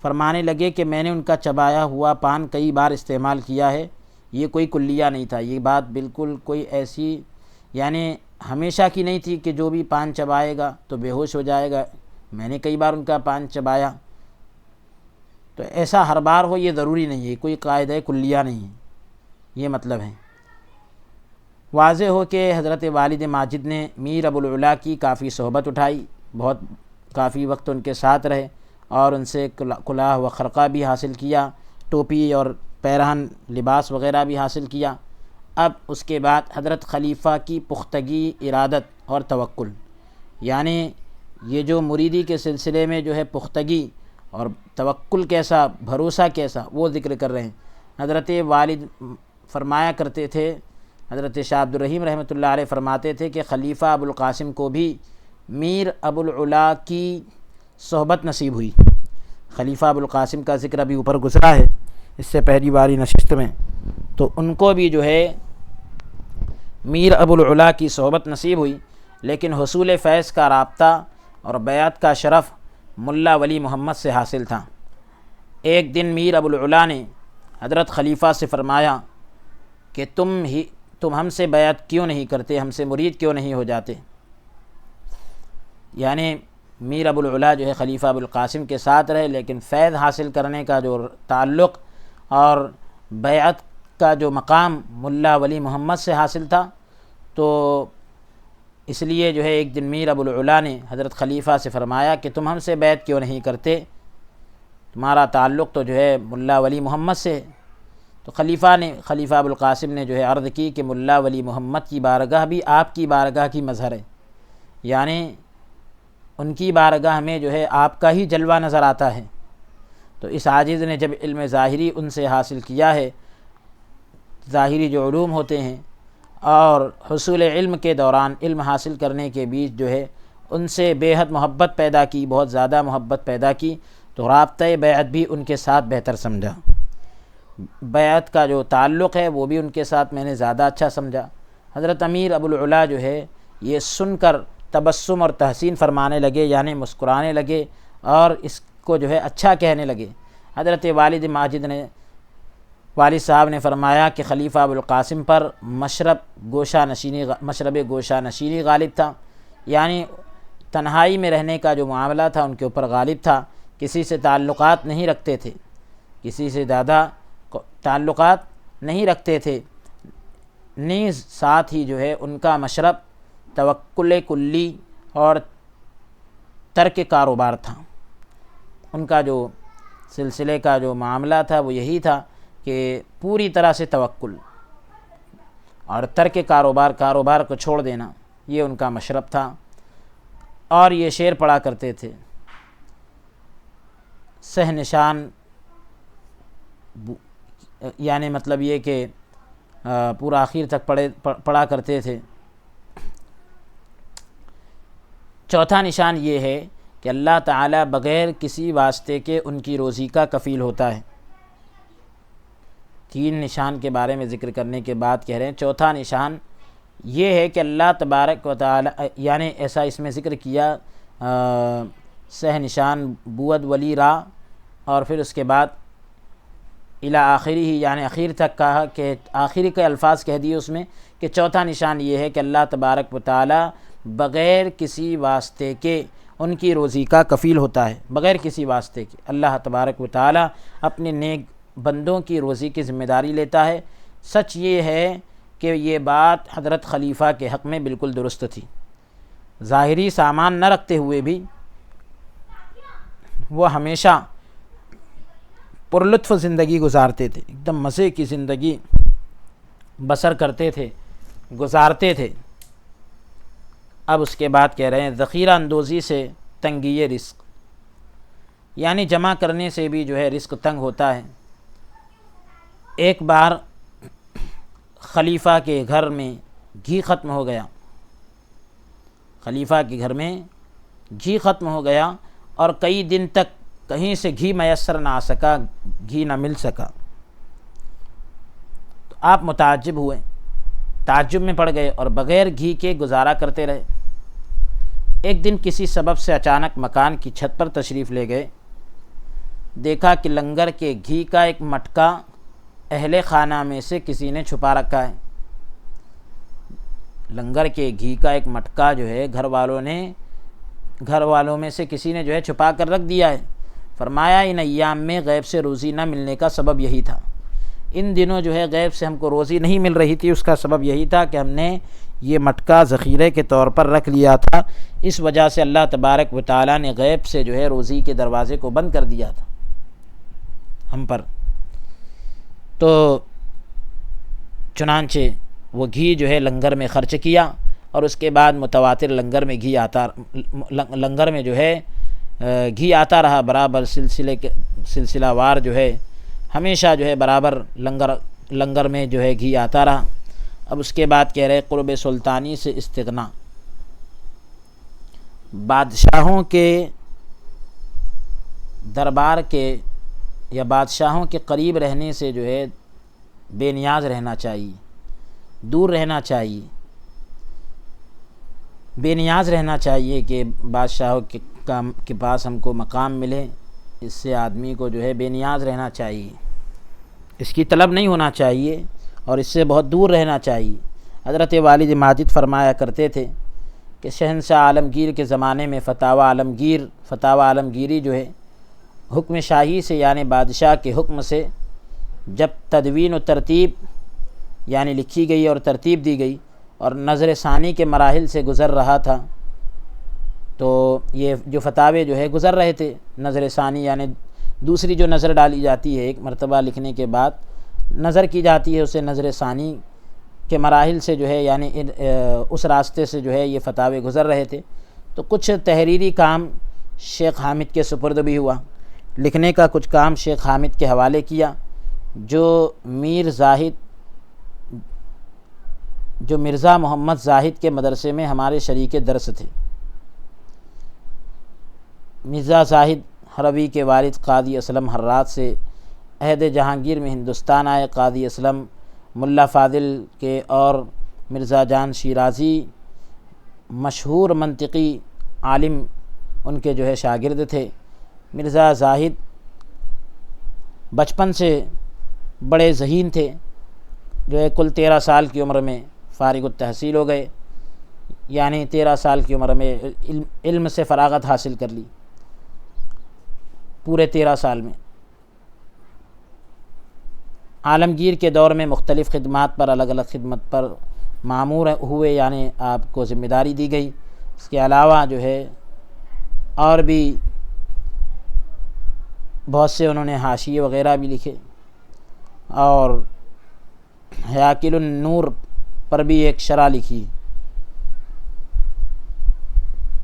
فرمانے لگے کہ میں نے ان کا چبایا ہوا پان کئی بار استعمال کیا ہے، یہ کوئی کلیہ نہیں تھا، یہ بات بالکل کوئی ایسی یعنی ہمیشہ کی نہیں تھی کہ جو بھی پان چبائے گا تو بے ہوش ہو جائے گا۔ میں نے کئی بار ان کا پان چبایا، تو ایسا ہر بار ہو یہ ضروری نہیں ہے، کوئی قاعدہ کلیہ نہیں ہے، یہ مطلب ہے۔ واضح ہو کہ حضرت والد ماجد نے میر ابو العلا کی کافی صحبت اٹھائی، کافی وقت ان کے ساتھ رہے اور ان سے کلاه و خرقہ بھی حاصل کیا، ٹوپی اور پیرہن لباس وغیرہ بھی حاصل کیا۔ اب اس کے بعد حضرت خلیفہ کی پختگی ارادت اور توکل، یعنی یہ جو مریدی کے سلسلے میں جو ہے پختگی اور توکل کیسا، بھروسہ کیسا، وہ ذکر کر رہے ہیں۔ حضرت والد فرمایا کرتے تھے، حضرت شاہ عبد الرحیم رحمۃ اللہ علیہ فرماتے تھے کہ خلیفہ ابو القاسم کو بھی میر ابو العلا کی صحبت نصیب ہوئی۔ خلیفہ ابو القاسم کا ذکر ابھی اوپر گزرا ہے اس سے پہلی باری نشست میں، تو ان کو بھی جو ہے میر ابو العلا کی صحبت نصیب ہوئی، لیکن حصول فیض کا رابطہ اور بیعت کا شرف ملا ولی محمد سے حاصل تھا۔ ایک دن میر ابو العلا نے حضرت خلیفہ سے فرمایا کہ تم ہم سے بیعت کیوں نہیں کرتے، ہم سے مرید کیوں نہیں ہو جاتے؟ یعنی میر ابو العلا جو ہے خلیفہ ابو القاسم کے ساتھ رہے، لیکن فیض حاصل کرنے کا جو تعلق اور بیعت کا جو مقام ملا ولی محمد سے حاصل تھا، تو اس لیے جو ہے ایک دن میر ابو العلا نے حضرت خلیفہ سے فرمایا کہ تم ہم سے بیعت کیوں نہیں کرتے، تمہارا تعلق تو جو ہے ملا ولی محمد سے ہے۔ تو خلیفہ ابو القاسم نے جو ہے عرض کی کہ ملا ولی محمد کی بارگاہ بھی آپ کی بارگاہ کی مظہر ہے، یعنی ان کی بارگاہ میں جو ہے آپ کا ہی جلوہ نظر آتا ہے۔ تو اس عاجز نے جب علم ظاہری ان سے حاصل کیا ہے، ظاہری جو علوم ہوتے ہیں، اور حصول علم کے دوران علم حاصل کرنے کے بیچ جو ہے ان سے بے حد محبت پیدا کی، بہت زیادہ محبت پیدا کی، تو رابطہ بیعت بھی ان کے ساتھ بہتر سمجھا، بیعت کا جو تعلق ہے وہ بھی ان کے ساتھ میں نے زیادہ اچھا سمجھا۔ حضرت امیر ابو العلا جو ہے یہ سن کر تبسم اور تحسین فرمانے لگے، یعنی مسکرانے لگے اور اس کو جو ہے اچھا کہنے لگے۔ حضرت والد ماجد نے، والد صاحب نے فرمایا کہ خلیفہ ابو القاسم پر مشرب گوشہ نشینی غالب تھا، یعنی تنہائی میں رہنے کا جو معاملہ تھا ان کے اوپر غالب تھا، کسی سے تعلقات نہیں رکھتے تھے، کسی سے زیادہ تعلقات نہیں رکھتے تھے، نیز ساتھ ہی جو ہے ان کا مشرب توکل کلی اور ترک کاروبار تھا۔ ان کا جو سلسلے کا جو معاملہ تھا وہ یہی تھا کہ پوری طرح سے توکل اور ترک کاروبار کو چھوڑ دینا، یہ ان کا مشرب تھا۔ اور یہ شعر پڑھا کرتے تھے، سہ نشان، یعنی مطلب یہ کہ پورا آخر تک پڑھا کرتے تھے۔ چوتھا نشان یہ ہے کہ اللہ تعالیٰ بغیر کسی واسطے کے ان کی روزی کا کفیل ہوتا ہے۔ تین نشان کے بارے میں ذکر کرنے کے بعد کہہ رہے ہیں چوتھا نشان یہ ہے کہ اللہ تبارک و تعالیٰ، یعنی ایسا اس میں ذکر کیا سہ نشان بود ولی را، اور پھر اس کے بعد الی آخری ہی، یعنی آخر تک کہا کہ آخری کے الفاظ کہہ دیے اس میں کہ چوتھا نشان یہ ہے کہ اللہ تبارک و تعالیٰ بغیر کسی واسطے کے ان کی روزی کا کفیل ہوتا ہے۔ بغیر کسی واسطے کے اللہ تبارک و تعالیٰ اپنے نیک بندوں کی روزی کی ذمہ داری لیتا ہے۔ سچ یہ ہے کہ یہ بات حضرت خلیفہ کے حق میں بالکل درست تھی۔ ظاہری سامان نہ رکھتے ہوئے بھی وہ ہمیشہ پرلطف زندگی گزارتے تھے، ایک دم مزے کی زندگی بسر کرتے تھے، گزارتے تھے۔ اب اس کے بعد کہہ رہے ہیں ذخیرہ اندوزی سے تنگی رزق، یعنی جمع کرنے سے بھی جو ہے رزق تنگ ہوتا ہے۔ ایک بار خلیفہ کے گھر میں گھی ختم ہو گیا، خلیفہ کے گھر میں گھی ختم ہو گیا اور کئی دن تک کہیں سے گھی میسر نہ آ سکا، گھی نہ مل سکا۔ تو آپ متعجب ہوئے، تعجب میں پڑ گئے اور بغیر گھی کے گزارا کرتے رہے۔ ایک دن کسی سبب سے اچانک مکان کی چھت پر تشریف لے گئے، دیکھا کہ لنگر کے گھی کا ایک مٹکا اہل خانہ میں سے کسی نے چھپا رکھا ہے۔ لنگر کے گھی کا ایک مٹکا جو ہے گھر والوں میں سے کسی نے جو ہے چھپا کر رکھ دیا ہے۔ فرمایا ان ایام میں غیب سے روزی نہ ملنے کا سبب یہی تھا، ان دنوں جو ہے غیب سے ہم کو روزی نہیں مل رہی تھی، اس کا سبب یہی تھا کہ ہم نے یہ مٹکا ذخیرے کے طور پر رکھ لیا تھا، اس وجہ سے اللہ تبارک و تعالیٰ نے غیب سے جو ہے روزی کے دروازے کو بند کر دیا تھا ہم پر۔ تو چنانچہ وہ گھی جو ہے لنگر میں خرچ کیا اور اس کے بعد متواتر لنگر میں جو ہے گھی آتا رہا، برابر سلسلہ وار جو ہے ہمیشہ جو ہے برابر لنگر میں جو ہے گھی آتا رہا۔ اب اس کے بعد کہہ رہے قرب سلطانی سے استغنا، بادشاہوں کے دربار کے یا بادشاہوں کے قریب رہنے سے جو ہے بے نیاز رہنا چاہیے، دور رہنا چاہیے، بے نیاز رہنا چاہیے کہ بادشاہوں کے پاس ہم کو مقام ملے، اس سے آدمی کو جو ہے بے نیاز رہنا چاہیے، اس کی طلب نہیں ہونا چاہیے اور اس سے بہت دور رہنا چاہیے۔ حضرت والد ماجد فرمایا کرتے تھے کہ شہنشاہ عالمگیر کے زمانے میں فتاوی عالمگیری جو ہے حکم شاہی سے یعنی بادشاہ کے حکم سے جب تدوین و ترتیب یعنی لکھی گئی اور ترتیب دی گئی اور نظر ثانی کے مراحل سے گزر رہا تھا، تو یہ جو فتاوے جو ہے گزر رہے تھے، نظر ثانی یعنی دوسری جو نظر ڈالی جاتی ہے، ایک مرتبہ لکھنے کے بعد نظر کی جاتی ہے، اسے نظر ثانی کے مراحل سے جو ہے یعنی اس راستے سے جو ہے یہ فتاوے گزر رہے تھے۔ تو کچھ تحریری کام شیخ حامد کے سپرد بھی ہوا، لکھنے کا کچھ کام شیخ حامد کے حوالے کیا، جو مرزا محمد زاہد کے مدرسے میں ہمارے شریک درس تھے۔ مرزا زاہد ہروی کے والد قاضی اسلم حرات سے عہد جہانگیر میں ہندوستان آئے۔ قاضی اسلم ملا فاضل کے اور مرزا جان شیرازی مشہور منطقی عالم ان کے جو ہے شاگرد تھے۔ مرزا زاہد بچپن سے بڑے ذہین تھے، جو ہے کل 13 سال کی عمر میں فارغ التحصیل ہو گئے، یعنی 13 سال کی عمر میں علم سے فراغت حاصل کر لی، پورے 13 سال میں۔ عالمگیر کے دور میں مختلف خدمات پر الگ الگ خدمت پر معمور ہوئے، یعنی آپ کو ذمہ داری دی گئی۔ اس کے علاوہ جو ہے اور بھی بہت سے انہوں نے حاشیے وغیرہ بھی لکھے، اور حیاکل النور پر بھی ایک شرح لکھی،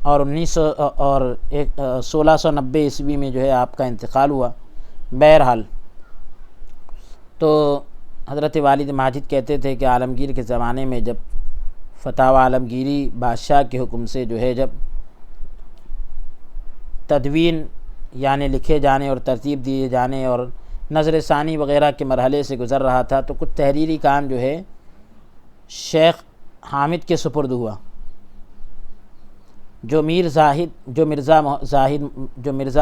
اور 1690 عیسوی میں جو ہے آپ کا انتقال ہوا۔ بہرحال تو حضرت والد ماجد کہتے تھے کہ عالمگیر کے زمانے میں جب فتاوی عالمگیری بادشاہ کے حکم سے جو ہے جب تدوین یعنی لکھے جانے اور ترتیب دیے جانے اور نظر ثانی وغیرہ کے مرحلے سے گزر رہا تھا، تو کچھ تحریری کام جو ہے شیخ حامد کے سپرد ہوا، جو مرزا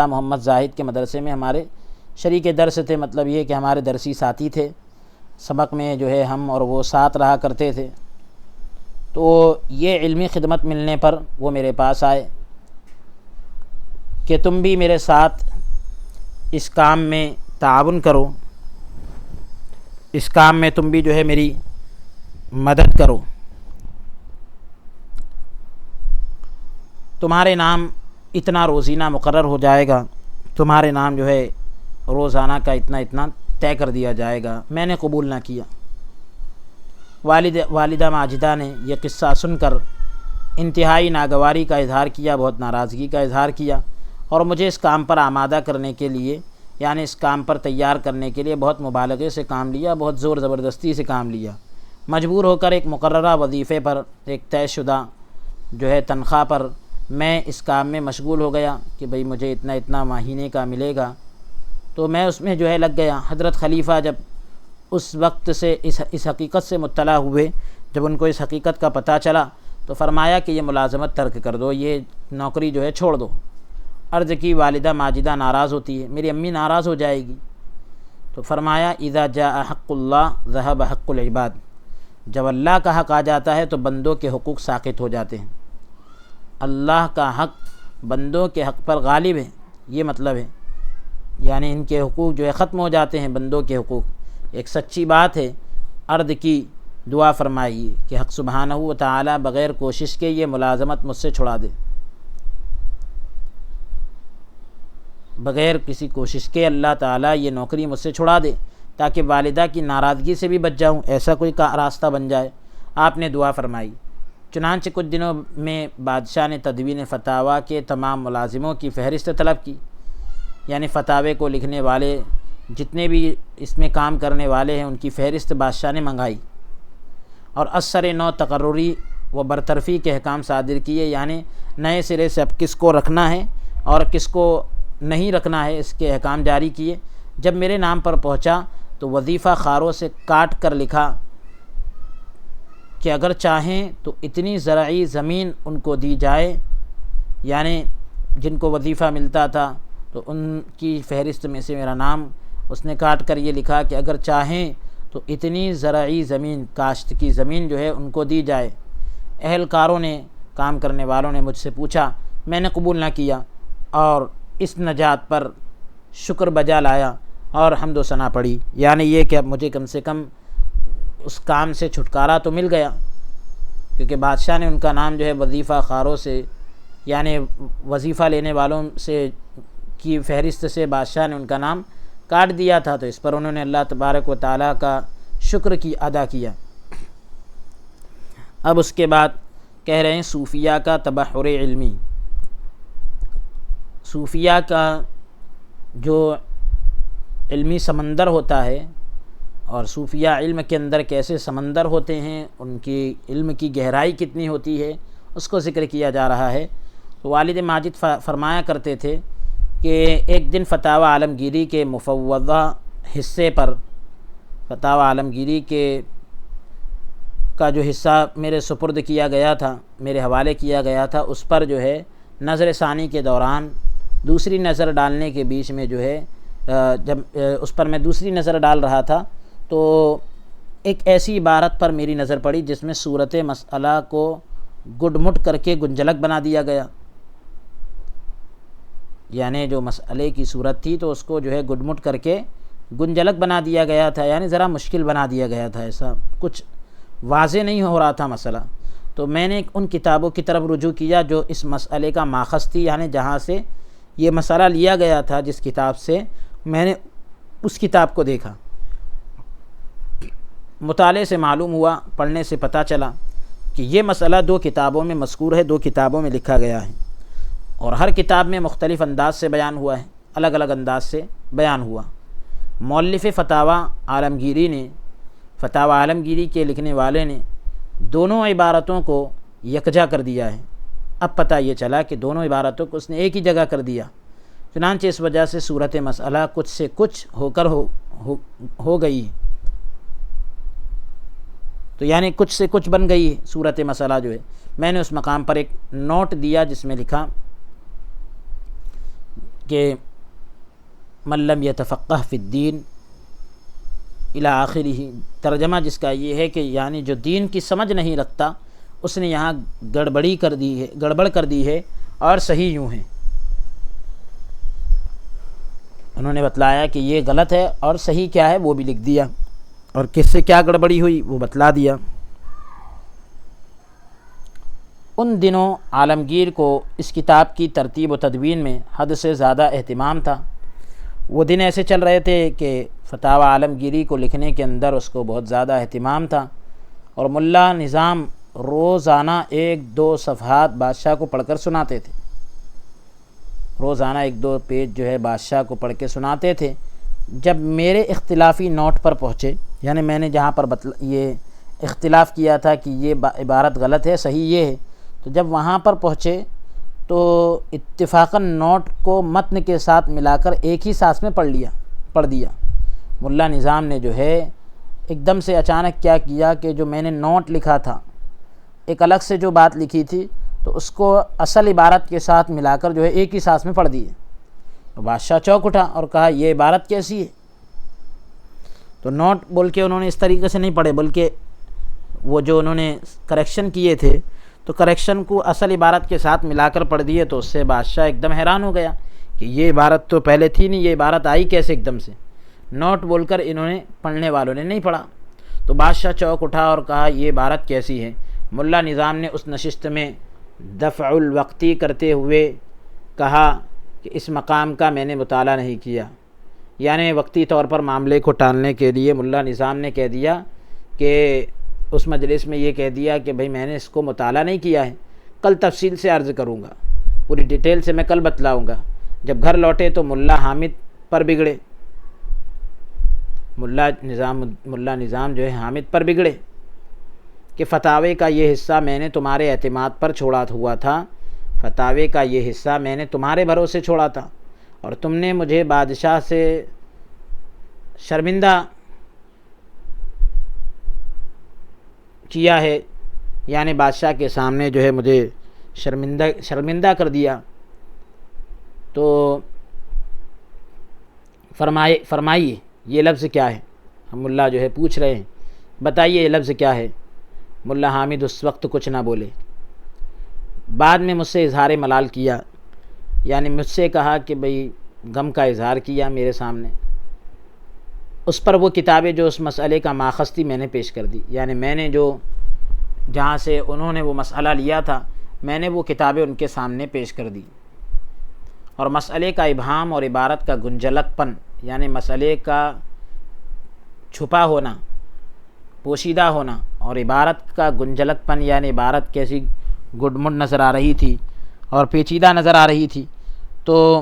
محمد زاہد کے مدرسے میں ہمارے شریک درس تھے، مطلب یہ کہ ہمارے درسی ساتھی تھے، سبق میں جو ہے ہم اور وہ ساتھ رہا کرتے تھے۔ تو یہ علمی خدمت ملنے پر وہ میرے پاس آئے کہ تم بھی میرے ساتھ اس کام میں تعاون کرو، اس کام میں تم بھی جو ہے میری مدد کرو، تمہارے نام اتنا روزینہ مقرر ہو جائے گا، تمہارے نام جو ہے روزانہ کا اتنا طے کر دیا جائے گا۔ میں نے قبول نہ کیا۔ والدہ ماجدہ نے یہ قصہ سن کر انتہائی ناگواری کا اظہار کیا، بہت ناراضگی کا اظہار کیا، اور مجھے اس کام پر آمادہ کرنے کے لیے یعنی اس کام پر تیار کرنے کے لیے بہت مبالغے سے کام لیا، بہت زور زبردستی سے کام لیا، مجبور ہو کر ایک مقررہ وظیفے پر، ایک طے شدہ جو ہے تنخواہ پر میں اس کام میں مشغول ہو گیا کہ بھئی مجھے اتنا مہینے کا ملے گا، تو میں اس میں جو ہے لگ گیا۔ حضرت خلیفہ جب اس وقت سے اس حقیقت سے مطلع ہوئے، جب ان کو اس حقیقت کا پتہ چلا، تو فرمایا کہ یہ ملازمت ترک کر دو، یہ نوکری جو ہے چھوڑ دو۔ عرض کی والدہ ماجدہ ناراض ہوتی ہے، میری امی ناراض ہو جائے گی، تو فرمایا اذا جاء حق اللہ ذهب حق العباد، جب اللہ کا حق آ جاتا ہے تو بندوں کے حقوق ساقط ہو جاتے ہیں، اللہ کا حق بندوں کے حق پر غالب ہے، یہ مطلب ہے، یعنی ان کے حقوق جو ہے ختم ہو جاتے ہیں، بندوں کے حقوق، ایک سچی بات ہے۔ عرض کی دعا فرمائیے کہ حق سبحانہ و تعالی بغیر کوشش کے یہ ملازمت مجھ سے چھڑا دے، بغیر کسی کوشش کے اللہ تعالیٰ یہ نوکری مجھ سے چھڑا دے، تاکہ والدہ کی ناراضگی سے بھی بچ جاؤں، ایسا کوئی راستہ بن جائے۔ آپ نے دعا فرمائی۔ چنانچہ کچھ دنوں میں بادشاہ نے تدوین فتاویٰ کے تمام ملازموں کی فہرست طلب کی، یعنی فتاوے کو لکھنے والے جتنے بھی اس میں کام کرنے والے ہیں ان کی فہرست بادشاہ نے منگائی، اور اثر نو تقرری و برطرفی کے احکام صادر کیے، یعنی نئے سرے سے اب کس کو رکھنا ہے اور کس کو نہیں رکھنا ہے اس کے احکام جاری کیے۔ جب میرے نام پر پہنچا تو وظیفہ خاروں سے کاٹ کر لکھا کہ اگر چاہیں تو اتنی زرعی زمین ان کو دی جائے، یعنی جن کو وظیفہ ملتا تھا تو ان کی فہرست میں سے میرا نام اس نے کاٹ کر یہ لکھا کہ اگر چاہیں تو اتنی زرعی زمین، کاشت کی زمین جو ہے ان کو دی جائے۔ اہلکاروں نے، کام کرنے والوں نے مجھ سے پوچھا، میں نے قبول نہ کیا، اور اس نجات پر شکر بجا لایا اور حمد و ثنا پڑھی، یعنی یہ کہ اب مجھے کم سے کم اس کام سے چھٹکارا تو مل گیا، کیونکہ بادشاہ نے ان کا نام جو ہے وظیفہ خاروں سے، یعنی وظیفہ لینے والوں سے کی فہرست سے بادشاہ نے ان کا نام کاٹ دیا تھا، تو اس پر انہوں نے اللہ تبارک و تعالیٰ کا شکر کی ادا کیا۔ اب اس کے بعد کہہ رہے ہیں صوفیہ کا تبحر علمی۔ صوفیہ کا جو علمی سمندر ہوتا ہے، اور صوفیہ علم کے اندر کیسے سمندر ہوتے ہیں، ان کی علم کی گہرائی کتنی ہوتی ہے، اس کو ذکر کیا جا رہا ہے۔ تو والد ماجد فرمایا کرتے تھے کہ ایک دن فتاوی عالمگیری کے مفوضہ حصے پر، فتاوی عالمگیری کا جو حصہ میرے سپرد کیا گیا تھا، میرے حوالے کیا گیا تھا، اس پر جو ہے نظر ثانی کے دوران دوسری نظر ڈالنے کے بیچ میں جو ہے جب اس پر میں دوسری نظر ڈال رہا تھا تو ایک ایسی عبارت پر میری نظر پڑی جس میں صورت مسئلہ کو گڈ مٹ کر کے گنجلک بنا دیا گیا، یعنی جو مسئلے کی صورت تھی تو اس کو جو ہے گڈ مٹ کر کے گنجلک بنا دیا گیا تھا، یعنی ذرا مشکل بنا دیا گیا تھا، ایسا کچھ واضح نہیں ہو رہا تھا مسئلہ۔ تو میں نے ان کتابوں کی طرف رجوع کیا جو اس مسئلے کا ماخذ تھی، یعنی جہاں سے یہ مسئلہ لیا گیا تھا، جس کتاب سے میں نے اس کتاب کو دیکھا، مطالعے سے معلوم ہوا، پڑھنے سے پتہ چلا کہ یہ مسئلہ 2 کتابوں میں مذکور ہے، 2 کتابوں میں لکھا گیا ہے، اور ہر کتاب میں مختلف انداز سے بیان ہوا ہے، الگ الگ انداز سے بیان ہوا۔ مؤلف فتاوی عالمگیری نے، فتاوی عالمگیری کے لکھنے والے نے دونوں عبارتوں کو یکجا کر دیا ہے۔ اب پتہ یہ چلا کہ دونوں عبارتوں کو اس نے ایک ہی جگہ کر دیا، چنانچہ اس وجہ سے صورت مسئلہ کچھ سے کچھ ہو گئی، تو یعنی کچھ سے کچھ بن گئی صورت مسئلہ جو ہے۔ میں نے اس مقام پر ایک نوٹ دیا جس میں لکھا کہ من لم یتفقہ فی الدین الی آخرہ، ترجمہ جس کا یہ ہے کہ یعنی جو دین کی سمجھ نہیں رکھتا اس نے یہاں گڑبڑ کر دی ہے، اور صحیح یوں ہے۔ انہوں نے بتلایا کہ یہ غلط ہے اور صحیح کیا ہے وہ بھی لکھ دیا، اور کس سے کیا گڑبڑی ہوئی وہ بتلا دیا۔ ان دنوں عالمگیر کو اس کتاب کی ترتیب و تدوین میں حد سے زیادہ اہتمام تھا۔ وہ دن ایسے چل رہے تھے کہ فتاوی عالمگیری کو لکھنے کے اندر اس کو بہت زیادہ اہتمام تھا، اور ملا نظام روزانہ 1-2 صفحات بادشاہ کو پڑھ کر سناتے تھے، روزانہ 1-2 پیج جو ہے بادشاہ کو پڑھ کے سناتے تھے۔ جب میرے اختلافی نوٹ پر پہنچے، یعنی میں نے جہاں پر یہ اختلاف کیا تھا کہ یہ عبارت غلط ہے، صحیح یہ ہے، تو جب وہاں پر پہنچے تو اتفاقاً نوٹ کو متن کے ساتھ ملا کر ایک ہی سانس میں پڑھ دیا۔ ملا نظام نے جو ہے ایک دم سے اچانک کیا کیا کہ جو میں نے نوٹ لکھا تھا، ایک الگ سے جو بات لکھی تھی، تو اس کو اصل عبارت کے ساتھ ملا کر جو ہے ایک ہی سانس میں پڑھ دیے۔ تو بادشاہ چونک اٹھا اور کہا یہ عبارت کیسی ہے؟ تو نوٹ بول کے انہوں نے اس طریقے سے نہیں پڑھے، بلکہ وہ جو انہوں نے کریکشن کیے تھے تو کریکشن کو اصل عبارت کے ساتھ ملا کر پڑھ دیے۔ تو اس سے بادشاہ ایک دم حیران ہو گیا کہ یہ عبارت تو پہلے تھی نہیں، یہ عبارت آئی کیسے ایک دم سے؟ نوٹ بول کر انہوں نے، پڑھنے والوں نے نہیں پڑھا۔ تو بادشاہ چونک اٹھا اور کہا یہ عبارت کیسی ہے؟ ملا نظام نے اس نشست میں دفع الوقتی کرتے ہوئے کہا کہ اس مقام کا میں نے مطالعہ نہیں کیا، یعنی وقتی طور پر معاملے کو ٹالنے کے لیے ملا نظام نے کہہ دیا کہ اس مجلس میں یہ کہہ دیا کہ بھئی میں نے اس کو مطالعہ نہیں کیا ہے، کل تفصیل سے عرض کروں گا، پوری ڈیٹیل سے میں کل بتلاؤں گا۔ جب گھر لوٹے تو ملا حامد پر بگڑے، ملا نظام جو ہے حامد پر بگڑے کہ فتاوی کا یہ حصہ میں نے تمہارے اعتماد پر چھوڑا ہوا تھا، فتاوی کا یہ حصہ میں نے تمہارے بھروسے چھوڑا تھا، اور تم نے مجھے بادشاہ سے شرمندہ کیا ہے، یعنی بادشاہ کے سامنے جو ہے مجھے شرمندہ کر دیا۔ تو فرمائیے یہ لفظ کیا ہے؟ ہم ملا جو ہے پوچھ رہے ہیں، بتائیے یہ لفظ کیا ہے؟ ملا حامد اس وقت کچھ نہ بولے۔ بعد میں مجھ سے اظہار ملال کیا، یعنی مجھ سے کہا کہ بھئی غم کا اظہار کیا میرے سامنے۔ اس پر وہ کتابیں جو اس مسئلے کا ماخذ تھی میں نے پیش کر دی، یعنی میں نے جو جہاں سے انہوں نے وہ مسئلہ لیا تھا میں نے وہ کتابیں ان کے سامنے پیش کر دی، اور مسئلے کا ابہام اور عبارت کا گنجلک پن، یعنی مسئلے کا چھپا ہونا، پوشیدہ ہونا، اور عبارت کا گنجلک پن، یعنی عبارت کیسی گڈ مڈ نظر آ رہی تھی اور پیچیدہ نظر آ رہی تھی، تو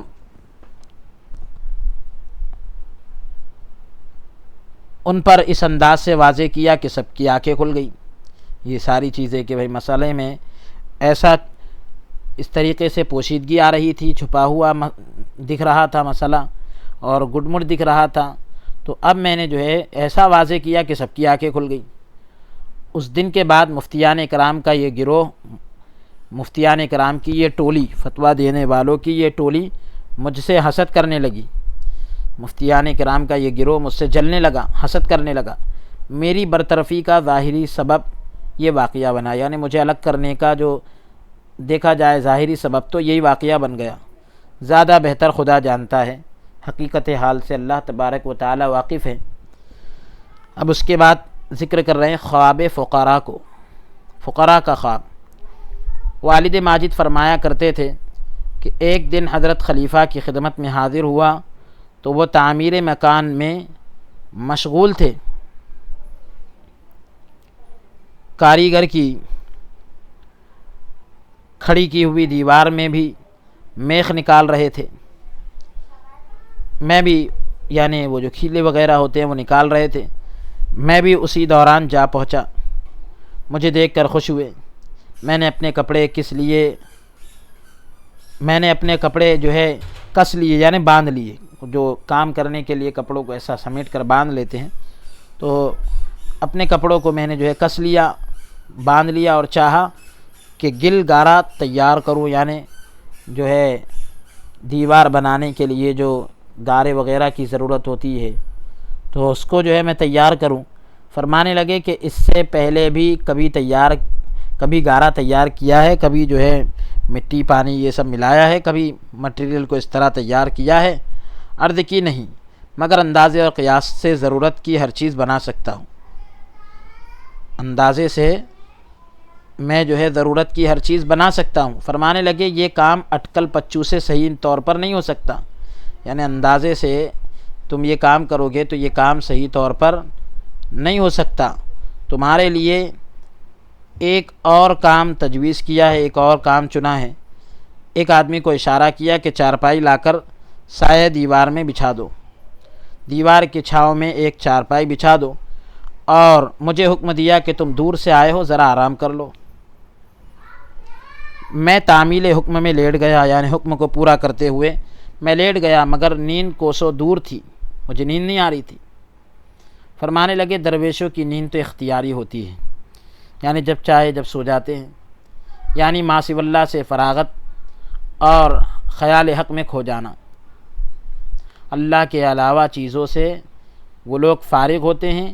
ان پر اس انداز سے واضح کیا کہ سب کی آنکھیں کھل گئی۔ یہ ساری چیزیں کہ بھئی مسئلے میں ایسا اس طریقے سے پوشیدگی آ رہی تھی، چھپا ہوا دکھ رہا تھا مسئلہ اور گڈ مڈ دکھ رہا تھا، تو اب میں نے جو ہے ایسا واضح کیا کہ سب کی آنکھیں کھل گئی۔ اس دن کے بعد مفتیان کرام کا یہ گروہ، مفتیان کرام کی یہ ٹولی، فتویٰ دینے والوں کی یہ ٹولی مجھ سے حسد کرنے لگی۔ مفتیان کرام کا یہ گروہ مجھ سے جلنے لگا، حسد کرنے لگا۔ میری برطرفی کا ظاہری سبب یہ واقعہ بنا، یعنی مجھے الگ کرنے کا جو دیکھا جائے ظاہری سبب تو یہی واقعہ بن گیا۔ زیادہ بہتر خدا جانتا ہے، حقیقت حال سے اللہ تبارک و تعالی واقف ہے۔ اب اس کے بعد ذکر کر رہے ہیں خواب فقراء کو۔ فقراء کا خواب۔ والد ماجد فرمایا کرتے تھے کہ ایک دن حضرت خلیفہ کی خدمت میں حاضر ہوا تو وہ تعمیر مکان میں مشغول تھے۔ کاریگر کی کھڑی کی ہوئی دیوار میں بھی میخ نکال رہے تھے، میں بھی یعنی وہ جو کھیلے وغیرہ ہوتے ہیں وہ نکال رہے تھے، میں بھی اسی دوران جا پہنچا۔ مجھے دیکھ کر خوش ہوئے۔ میں نے اپنے کپڑے جو ہے کس لیے یعنی باندھ لیے، جو کام کرنے کے لیے کپڑوں کو ایسا سمیٹ کر باندھ لیتے ہیں، تو اپنے کپڑوں کو میں نے جو ہے کس لیا، باندھ لیا اور چاہا کہ گل گارا تیار کروں، یعنی جو ہے دیوار بنانے کے لیے جو گارے وغیرہ کی ضرورت ہوتی ہے تو اس کو جو ہے میں تیار کروں۔ فرمانے لگے کہ اس سے پہلے بھی کبھی گارا تیار کیا ہے، کبھی جو ہے مٹی پانی یہ سب ملایا ہے، کبھی مٹیریل کو اس طرح تیار کیا ہے؟ عرض کی نہیں، مگر اندازے اور قیاس سے ضرورت کی ہر چیز بنا سکتا ہوں۔ اندازے سے میں جو ہے ضرورت کی ہر چیز بنا سکتا ہوں۔ فرمانے لگے یہ کام اٹکل پچو سے صحیح طور پر نہیں ہو سکتا، یعنی اندازے سے تم یہ کام کرو گے تو یہ کام صحیح طور پر نہیں ہو سکتا۔ تمہارے لیے ایک اور کام تجویز کیا ہے، ایک اور کام چنا ہے۔ ایک آدمی کو اشارہ کیا کہ چارپائی لا کر سایہ دیوار میں بچھا دو، دیوار کی چھاؤں میں ایک چارپائی بچھا دو، اور مجھے حکم دیا کہ تم دور سے آئے ہو، ذرا آرام کر لو۔ میں تعمیل حکم میں لیٹ گیا، یعنی حکم کو پورا کرتے ہوئے میں لیٹ گیا، مگر نیند کوسوں دور تھی، مجھے نیند نہیں آ رہی تھی۔ فرمانے لگے درویشوں کی نیند تو اختیاری ہوتی ہے، یعنی جب چاہے جب سو جاتے ہیں، یعنی ما سوی اللہ سے فراغت اور خیال حق میں کھو جانا۔ اللہ کے علاوہ چیزوں سے وہ لوگ فارغ ہوتے ہیں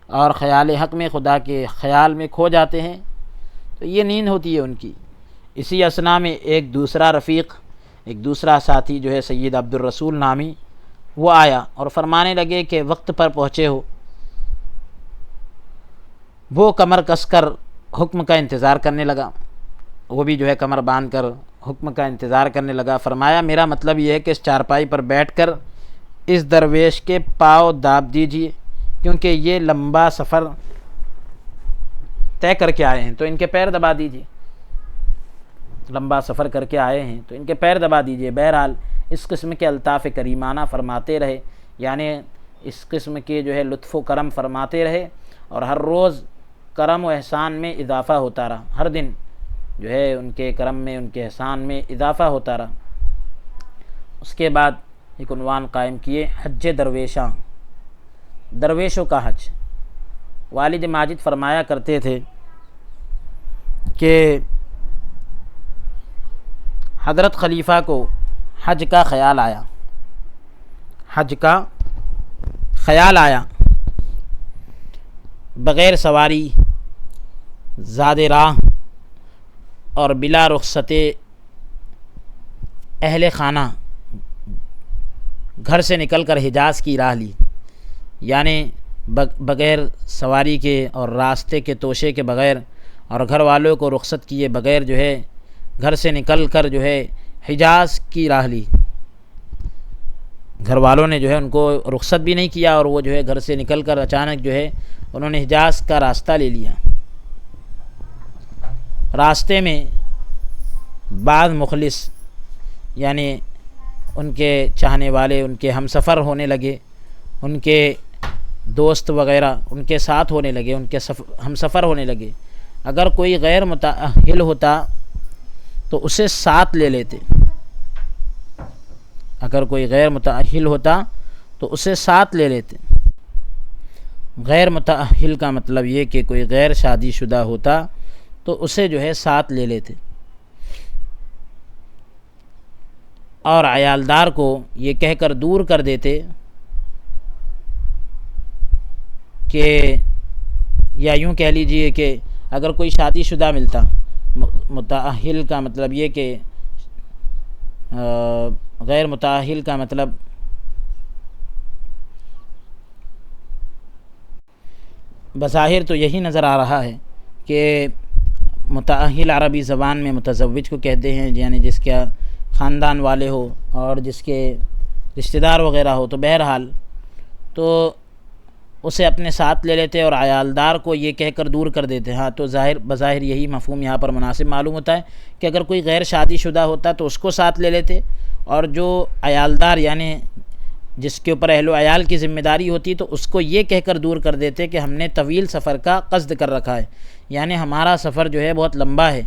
اور خیال حق میں خدا کے خیال میں کھو جاتے ہیں، تو یہ نیند ہوتی ہے ان کی۔ اسی اثناء میں ایک دوسرا ساتھی جو ہے سید عبد الرسول نامی، وہ آیا اور فرمانے لگے کہ وقت پر پہنچے ہو۔ وہ کمر کس کر حکم کا انتظار کرنے لگا، وہ بھی جو ہے کمر باندھ کر حکم کا انتظار کرنے لگا۔ فرمایا میرا مطلب یہ ہے کہ اس چارپائی پر بیٹھ کر اس درویش کے پاؤں داب دیجیے، کیونکہ یہ لمبا سفر طے کر کے آئے ہیں تو ان کے پیر دبا دیجیے، لمبا سفر کر کے آئے ہیں تو ان کے پیر دبا دیجیے۔ بہرحال اس قسم کے الطاف کریمانہ فرماتے رہے، یعنی اس قسم کے جو ہے لطف و کرم فرماتے رہے، اور ہر روز کرم و احسان میں اضافہ ہوتا رہا، ہر دن جو ہے ان کے کرم میں ان کے احسان میں اضافہ ہوتا رہا۔ اس کے بعد ایک عنوان قائم کیے، حج درویشاں، درویشوں کا حج۔ والد ماجد فرمایا کرتے تھے کہ حضرت خلیفہ کو حج کا خیال آیا، بغیر سواری، زاد راہ اور بلا رخصت اہل خانہ گھر سے نکل کر حجاز کی راہ لی، یعنی بغیر سواری کے اور راستے کے توشے کے بغیر اور گھر والوں کو رخصت کیے بغیر جو ہے گھر سے نکل کر جو ہے حجاز کی راہ لی۔ گھر والوں نے جو ہے ان کو رخصت بھی نہیں کیا، اور وہ جو ہے گھر سے نکل کر اچانک جو ہے انہوں نے حجاز کا راستہ لے لیا۔ راستے میں بعض مخلص یعنی ان کے چاہنے والے، ان کے ہم سفر ہونے لگے، ان کے دوست وغیرہ ان کے ساتھ ہونے لگے، ان کے ہم سفر ہونے لگے۔ اگر کوئی غیر متأہل ہوتا تو اسے ساتھ لے لیتے، اگر کوئی غیر متأہل ہوتا تو اسے ساتھ لے لیتے۔ غیر متأہل کا مطلب یہ کہ کوئی غیر شادی شدہ ہوتا تو اسے جو ہے ساتھ لے لیتے، اور عیالدار کو یہ کہہ کر دور کر دیتے کہ، یا یوں کہہ لیجئے کہ اگر کوئی شادی شدہ ملتا، متأہل کا مطلب یہ کہ غیر متأہل کا مطلب بظاہر تو یہی نظر آ رہا ہے کہ متأہل عربی زبان میں متزوج کو کہتے ہیں، یعنی جس کا خاندان والے ہو اور جس کے رشتہ دار وغیرہ ہو، تو بہرحال تو اسے اپنے ساتھ لے لیتے اور عیالدار کو یہ کہہ کر دور کر دیتے. ہاں تو بظاہر یہی مفہوم یہاں پر مناسب معلوم ہوتا ہے کہ اگر کوئی غیر شادی شدہ ہوتا تو اس کو ساتھ لے لیتے، اور جو عیالدار یعنی جس کے اوپر اہل و عیال کی ذمہ داری ہوتی تو اس کو یہ کہہ کر دور کر دیتے کہ ہم نے طویل سفر کا قصد کر رکھا ہے، یعنی ہمارا سفر جو ہے بہت لمبا ہے،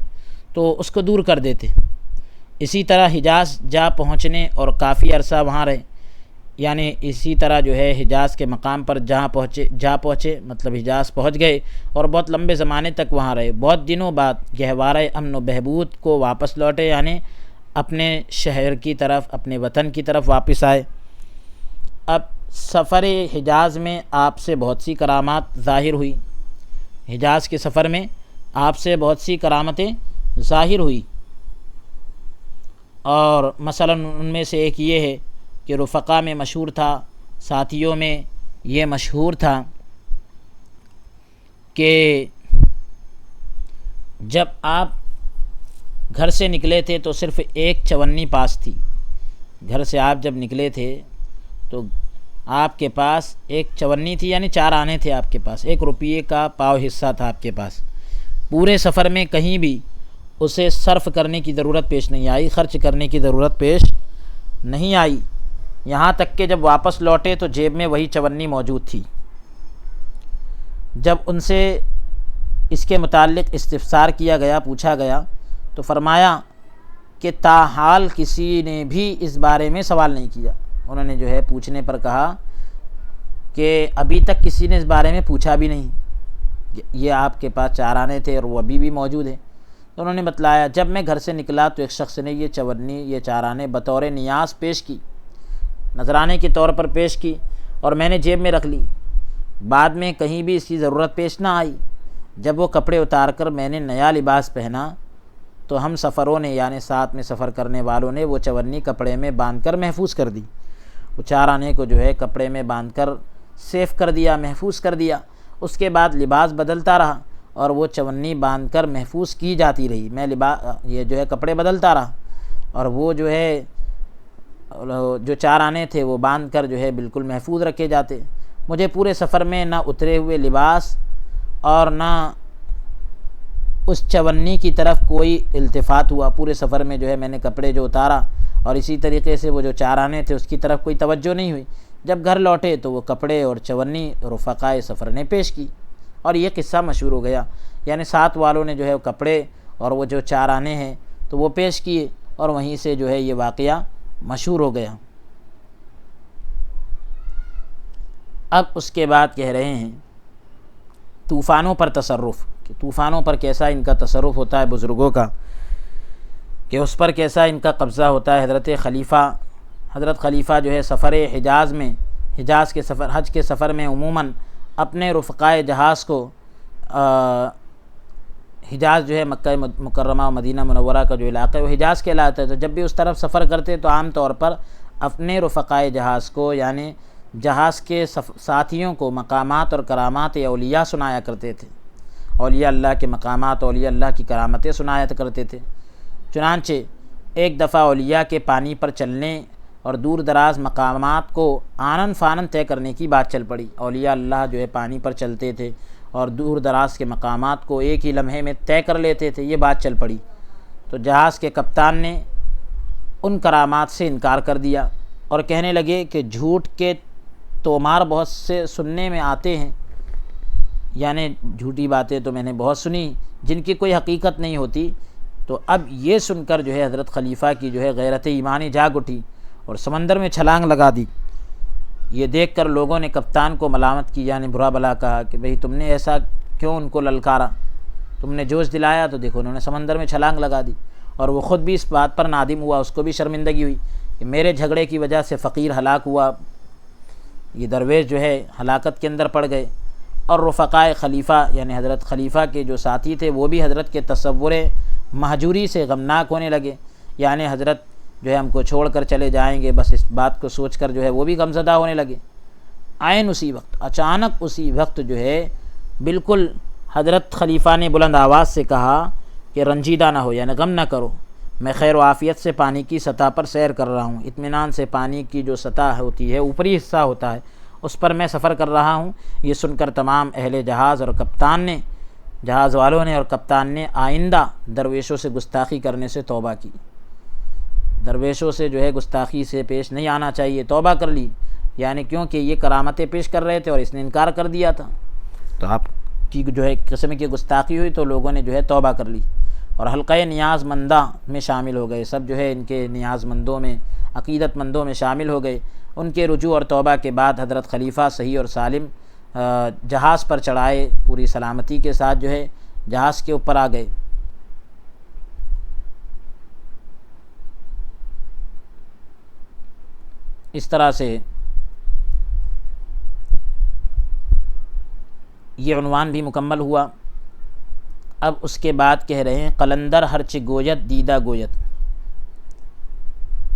تو اس کو دور کر دیتے. اسی طرح حجاز جا پہنچنے اور کافی عرصہ وہاں رہے، یعنی اسی طرح جو ہے حجاز کے مقام پر جا پہنچے مطلب حجاز پہنچ گئے اور بہت لمبے زمانے تک وہاں رہے. بہت دنوں بعد گہوارہ امن و بہبود کو واپس لوٹے، یعنی اپنے شہر کی طرف، اپنے وطن کی طرف واپس آئے. اب سفر حجاز میں آپ سے بہت سی کرامات ظاہر ہوئی. حجاز کے سفر میں آپ سے بہت سی کرامتیں ظاہر ہوئی، اور مثلا ان میں سے ایک یہ ہے کہ رفقا میں مشہور تھا، ساتھیوں میں یہ مشہور تھا کہ جب آپ گھر سے نکلے تھے تو صرف ایک چونی پاس تھی. گھر سے آپ جب نکلے تھے تو آپ کے پاس ایک چونی تھی، یعنی 4 آنے تھے آپ کے پاس، 1 روپیے کا پاؤ حصہ تھا آپ کے پاس. پورے سفر میں کہیں بھی اسے صرف کرنے کی ضرورت پیش نہیں آئی، خرچ کرنے کی ضرورت پیش نہیں آئی، یہاں تک کہ جب واپس لوٹے تو جیب میں وہی چونی موجود تھی. جب ان سے اس کے متعلق استفسار کیا گیا، پوچھا گیا، تو فرمایا کہ تاحال کسی نے بھی اس بارے میں سوال نہیں کیا. انہوں نے جو ہے پوچھنے پر کہا کہ ابھی تک کسی نے اس بارے میں پوچھا بھی نہیں، یہ آپ کے پاس 4 آنے تھے اور وہ ابھی بھی موجود ہیں. تو انہوں نے بتلایا جب میں گھر سے نکلا تو ایک شخص نے یہ چونی، یہ 4 آنے بطور نیاز پیش کی، نذرانے کے طور پر پیش کی، اور میں نے جیب میں رکھ لی. بعد میں کہیں بھی اس کی ضرورت پیش نہ آئی. جب وہ کپڑے اتار کر میں نے نیا لباس پہنا تو ہم سفروں نے، یعنی ساتھ میں سفر کرنے والوں نے، وہ چونی کپڑے میں باندھ کر محفوظ کر دی. وہ 4 آنے کو جو ہے کپڑے میں باندھ کر سیف کر دیا، محفوظ کر دیا. اس کے بعد لباس بدلتا رہا اور وہ چونی باندھ کر محفوظ کی جاتی رہی. میں یہ جو ہے کپڑے بدلتا رہا اور وہ جو ہے جو 4 آنے تھے وہ باندھ کر جو ہے بالکل محفوظ رکھے جاتے. مجھے پورے سفر میں نہ اترے ہوئے لباس اور نہ اس چونی کی طرف کوئی التفات ہوا. پورے سفر میں جو ہے میں نے کپڑے جو اتارا اور اسی طریقے سے وہ جو 4 آنے تھے اس کی طرف کوئی توجہ نہیں ہوئی. جب گھر لوٹے تو وہ کپڑے اور چونی رفقائے سفر نے پیش کی، اور یہ قصہ مشہور ہو گیا. یعنی ساتھ والوں نے جو ہے کپڑے اور وہ جو 4 آنے ہیں تو وہ پیش کیے، اور وہیں سے جو ہے یہ واقعہ مشہور ہو گیا. اب اس کے بعد کہہ رہے ہیں طوفانوں پر تصرف، کہ طوفانوں پر کیسا ان کا تصرف ہوتا ہے بزرگوں کا، کہ اس پر کیسا ان کا قبضہ ہوتا ہے. حضرت خلیفہ جو ہے سفر حجاز میں، حج کے سفر میں عموماً اپنے رفقائے جہاز کو، حجاز جو ہے مکہ مکرمہ و مدینہ منورہ کا جو علاقہ ہے وہ حجاز کہلاتا ہے، تو جب بھی اس طرف سفر کرتے تو عام طور پر اپنے رفقائے جہاز کو، یعنی جہاز کے ساتھیوں کو مقامات اور کرامات اولیاء سنایا کرتے تھے. اولیاء اللہ کے مقامات، اولیاء اللہ کی کرامتیں سنایا کرتے تھے. چنانچہ ایک دفعہ اولیاء کے پانی پر چلنے اور دور دراز مقامات کو آنن فانن طے کرنے کی بات چل پڑی. اولیاء اللہ جو ہے پانی پر چلتے تھے اور دور دراز کے مقامات کو ایک ہی لمحے میں طے کر لیتے تھے، یہ بات چل پڑی. تو جہاز کے کپتان نے ان کرامات سے انکار کر دیا اور کہنے لگے کہ جھوٹ کے تومار بہت سے سننے میں آتے ہیں، یعنی جھوٹی باتیں تو میں نے بہت سنی جن کی کوئی حقیقت نہیں ہوتی. تو اب یہ سن کر جو ہے حضرت خلیفہ کی جو ہے غیرت ایمانی جاگ اٹھی اور سمندر میں چھلانگ لگا دی. یہ دیکھ کر لوگوں نے کپتان کو ملامت کی، یعنی برا بھلا کہا کہ بھئی تم نے ایسا کیوں ان کو للکارا، تم نے جوش دلایا. تو دیکھو انہوں نے سمندر میں چھلانگ لگا دی، اور وہ خود بھی اس بات پر نادم ہوا، اس کو بھی شرمندگی ہوئی کہ میرے جھگڑے کی وجہ سے فقیر ہلاک ہوا، یہ درویش جو ہے ہلاکت کے اندر پڑ گئے. اور رفقائے خلیفہ یعنی حضرت خلیفہ کے جو ساتھی تھے وہ بھی حضرت کے تصور مہجوری سے غمناک ہونے لگے، یعنی حضرت جو ہے ہم کو چھوڑ کر چلے جائیں گے، بس اس بات کو سوچ کر جو ہے وہ بھی غمزدہ ہونے لگے. عین اسی وقت، اچانک اسی وقت جو ہے بالکل حضرت خلیفہ نے بلند آواز سے کہا کہ رنجیدہ نہ ہو، یعنی غم نہ کرو، میں خیر و عافیت سے پانی کی سطح پر سیر کر رہا ہوں، اطمینان سے پانی کی جو سطح ہوتی ہے، اوپری حصہ ہوتا ہے، اس پر میں سفر کر رہا ہوں۔ یہ سن کر تمام اہل جہاز اور کپتان نے، جہاز والوں نے اور کپتان نے آئندہ درویشوں سے گستاخی کرنے سے توبہ کی، درویشوں سے جو ہے گستاخی سے پیش نہیں آنا چاہیے، توبہ کر لی، یعنی کیونکہ یہ کرامتیں پیش کر رہے تھے اور اس نے انکار کر دیا تھا، تو آپ کی جو ہے قسم کی گستاخی ہوئی تو لوگوں نے جو ہے توبہ کر لی اور حلقہ نیاز مندہ میں شامل ہو گئے، سب جو ہے ان کے نیاز مندوں میں، عقیدت مندوں میں شامل ہو گئے۔ ان کے رجوع اور توبہ کے بعد حضرت خلیفہ صحیح اور سالم جہاز پر چڑھائے، پوری سلامتی کے ساتھ جو ہے جہاز کے اوپر آ گئے۔ اس طرح سے یہ عنوان بھی مکمل ہوا۔ اب اس کے بعد کہہ رہے ہیں قلندر ہرچ گویت دیدہ گویت،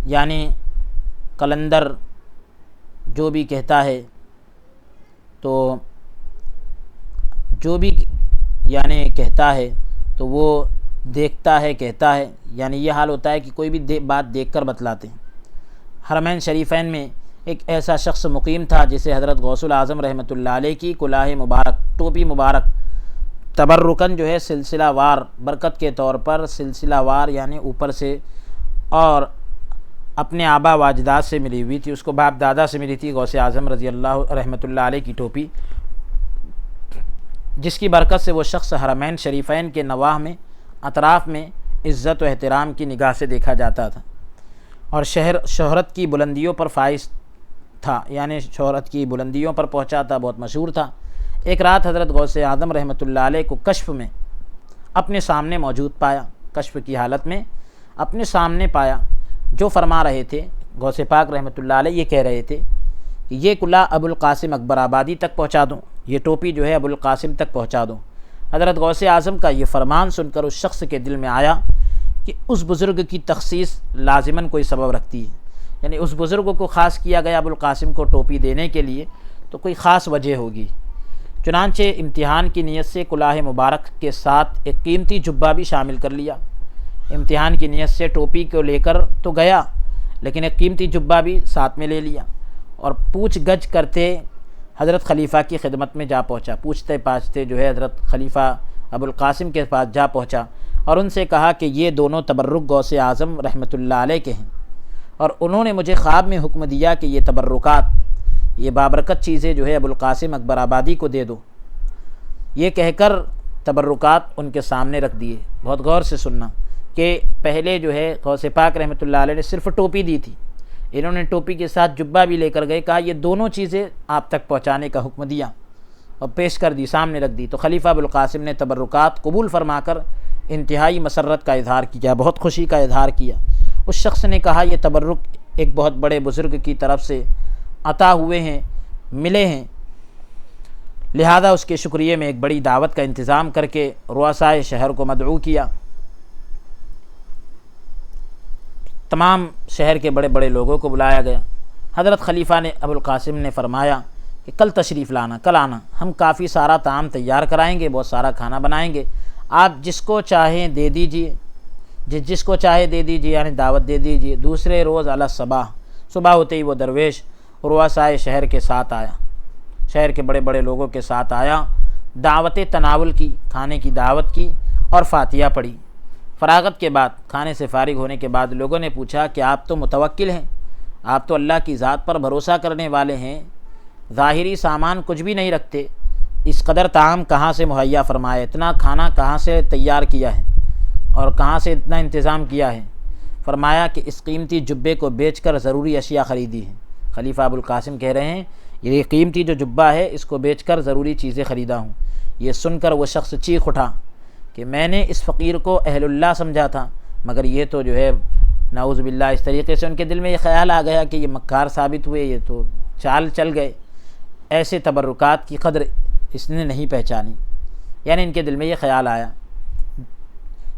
یعنی قلندر جو بھی کہتا ہے تو جو بھی یعنی کہتا ہے تو وہ دیکھتا ہے کہتا ہے، یعنی یہ حال ہوتا ہے کہ کوئی بھی بات دیکھ کر بتلاتے ہیں۔ حرمین شریفین میں ایک ایسا شخص مقیم تھا جسے حضرت غوث الاعظم رحمۃ اللہ علیہ کی کلاه مبارک، ٹوپی مبارک، تبرکاً جو ہے سلسلہ وار برکت کے طور پر سلسلہ وار یعنی اوپر سے اور اپنے آبا و اجداد سے ملی ہوئی تھی، اس کو باپ دادا سے ملی تھی غوث اعظم رضی اللہ رحمۃ اللہ علیہ کی ٹوپی، جس کی برکت سے وہ شخص حرمین شریفین کے نواح میں اطراف میں عزت و احترام کی نگاہ سے دیکھا جاتا تھا اور شہرت کی بلندیوں پر فائز تھا، یعنی شہرت کی بلندیوں پر پہنچا تھا، بہت مشہور تھا۔ ایک رات حضرت غوث اعظم رحمۃ اللہ علیہ کو کشف میں اپنے سامنے موجود پایا، کشف کی حالت میں اپنے سامنے پایا، جو فرما رہے تھے غوث پاک رحمۃ اللہ علیہ، یہ کہہ رہے تھے کہ یہ کلا ابو القاسم اکبر آبادی تک پہنچا دوں، یہ ٹوپی جو ہے ابو القاسم تک پہنچا دوں۔ حضرت غوث اعظم کا یہ فرمان سن کر اس شخص کے دل میں آیا کہ اس بزرگ کی تخصیص لازماً کوئی سبب رکھتی ہے، یعنی اس بزرگ کو خاص کیا گیا ابو القاسم کو ٹوپی دینے کے لیے تو کوئی خاص وجہ ہوگی۔ چنانچہ امتحان کی نیت سے کلاه مبارک کے ساتھ ایک قیمتی جبہ بھی شامل کر لیا۔ امتحان کی نیت سے ٹوپی کو لے کر تو گیا، لیکن ایک قیمتی جبہ بھی ساتھ میں لے لیا اور پوچھ گچھ کرتے حضرت خلیفہ کی خدمت میں جا پہنچا، پوچھتے پاچھتے جو ہے حضرت خلیفہ ابو القاسم کے پاس جا پہنچا اور ان سے کہا کہ یہ دونوں تبرک غوث اعظم رحمۃ اللہ علیہ کے ہیں اور انہوں نے مجھے خواب میں حکم دیا کہ یہ تبرکات، یہ بابرکت چیزیں جو ہے ابو القاسم اکبر آبادی کو دے دو۔ یہ کہہ کر تبرکات ان کے سامنے رکھ دیے۔ بہت غور سے سننا کہ پہلے جو ہے غوث پاک رحمۃ اللہ علیہ نے صرف ٹوپی دی تھی، انہوں نے ٹوپی کے ساتھ جبہ بھی لے کر گئے، کہا یہ دونوں چیزیں آپ تک پہنچانے کا حکم دیا اور پیش کر دی، سامنے رکھ دی۔ تو خلیفہ ابو القاسم نے تبرکات قبول فرما کر انتہائی مسرت کا اظہار کیا، بہت خوشی کا اظہار کیا۔ اس شخص نے کہا یہ تبرک ایک بہت بڑے بزرگ کی طرف سے عطا ہوئے ہیں، ملے ہیں، لہذا اس کے شکریہ میں ایک بڑی دعوت کا انتظام کر کے رؤسائے شہر کو مدعو کیا۔ تمام شہر کے بڑے بڑے لوگوں کو بلایا گیا۔ حضرت خلیفہ نے ابو القاسم نے فرمایا کہ کل تشریف لانا، کل آنا، ہم کافی سارا طعام تیار کرائیں گے، بہت سارا کھانا بنائیں گے، آپ جس کو چاہیں دے دیجئے، جس کو چاہے دے دیجئے، یعنی دعوت دے دیجئے۔ دوسرے روز علی الصباح، صبح ہوتے ہی وہ درویش رؤسائے شہر کے ساتھ آیا، شہر کے بڑے بڑے لوگوں کے ساتھ آیا، دعوت تناول کی، کھانے کی دعوت کی اور فاتحہ پڑھی۔ فراغت کے بعد، کھانے سے فارغ ہونے کے بعد لوگوں نے پوچھا کہ آپ تو متوکل ہیں، آپ تو اللہ کی ذات پر بھروسہ کرنے والے ہیں، ظاہری سامان کچھ بھی نہیں رکھتے، اس قدر طعام کہاں سے مہیا فرمایا، اتنا کھانا کہاں سے تیار کیا ہے اور کہاں سے اتنا انتظام کیا ہے؟ فرمایا کہ اس قیمتی جبے کو بیچ کر ضروری اشیاء خریدی ہیں۔ خلیفہ ابو القاسم کہہ رہے ہیں یہ قیمتی جو جبہ ہے اس کو بیچ کر ضروری چیزیں خریدا ہوں۔ یہ سن کر وہ شخص چیخ اٹھا کہ میں نے اس فقیر کو اہل اللہ سمجھا تھا، مگر یہ تو جو ہے نعوذ باللہ، اس طریقے سے ان کے دل میں یہ خیال آ گیا کہ یہ مکار ثابت ہوئے، یہ تو چال چل گئے، ایسے تبرکات کی قدر اس نے نہیں پہچانی، یعنی ان کے دل میں یہ خیال آیا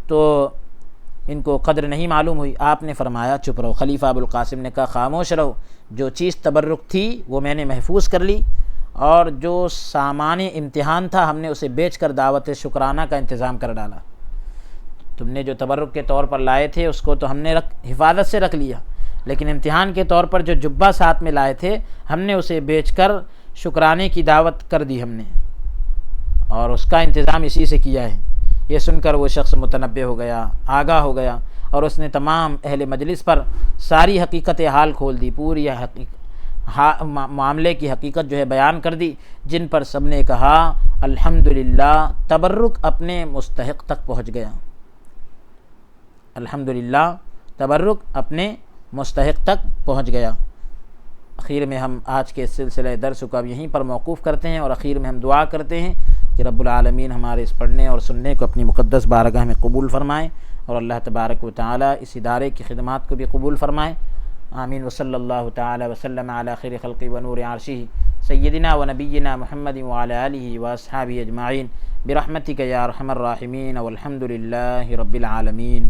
تو ان کو قدر نہیں معلوم ہوئی۔ آپ نے فرمایا چپ رہو۔ خلیفہ ابو القاسم نے کہا خاموش رہو، جو چیز تبرک تھی وہ میں نے محفوظ کر لی اور جو سامان امتحان تھا ہم نے اسے بیچ کر دعوت شکرانہ کا انتظام کر ڈالا۔ تم نے جو تبرک کے طور پر لائے تھے اس کو تو ہم نے حفاظت سے رکھ لیا، لیکن امتحان کے طور پر جو جبہ ساتھ میں لائے تھے ہم نے اسے بیچ کر شکرانے کی دعوت کر دی ہم نے، اور اس کا انتظام اسی سے کیا ہے۔ یہ سن کر وہ شخص متنبہ ہو گیا، آگاہ ہو گیا، اور اس نے تمام اہل مجلس پر ساری حقیقت حال کھول دی، پوری معاملے کی حقیقت جو ہے بیان کر دی، جن پر سب نے کہا الحمدللہ تبرک اپنے مستحق تک پہنچ گیا، الحمدللہ تبرک اپنے مستحق تک پہنچ گیا۔ اخیر میں ہم آج کے سلسلہ درس کو اب یہیں پر موقوف کرتے ہیں، اور اخیر میں ہم دعا کرتے ہیں کہ رب العالمین ہمارے اس پڑھنے اور سننے کو اپنی مقدس بارگاہ میں قبول فرمائیں، اور اللہ تبارک و تعالی اس ادارے کی خدمات کو بھی قبول فرمائیں۔ آمین۔ وصلی اللہ تعالی وسلم علی خیر خلق و نور عرشہ سیدنا و نبینا محمد وعلی آلہ واصحابہ اجمعین برحمتک یا ارحم الراحمین، والحمد للہ رب العالمین۔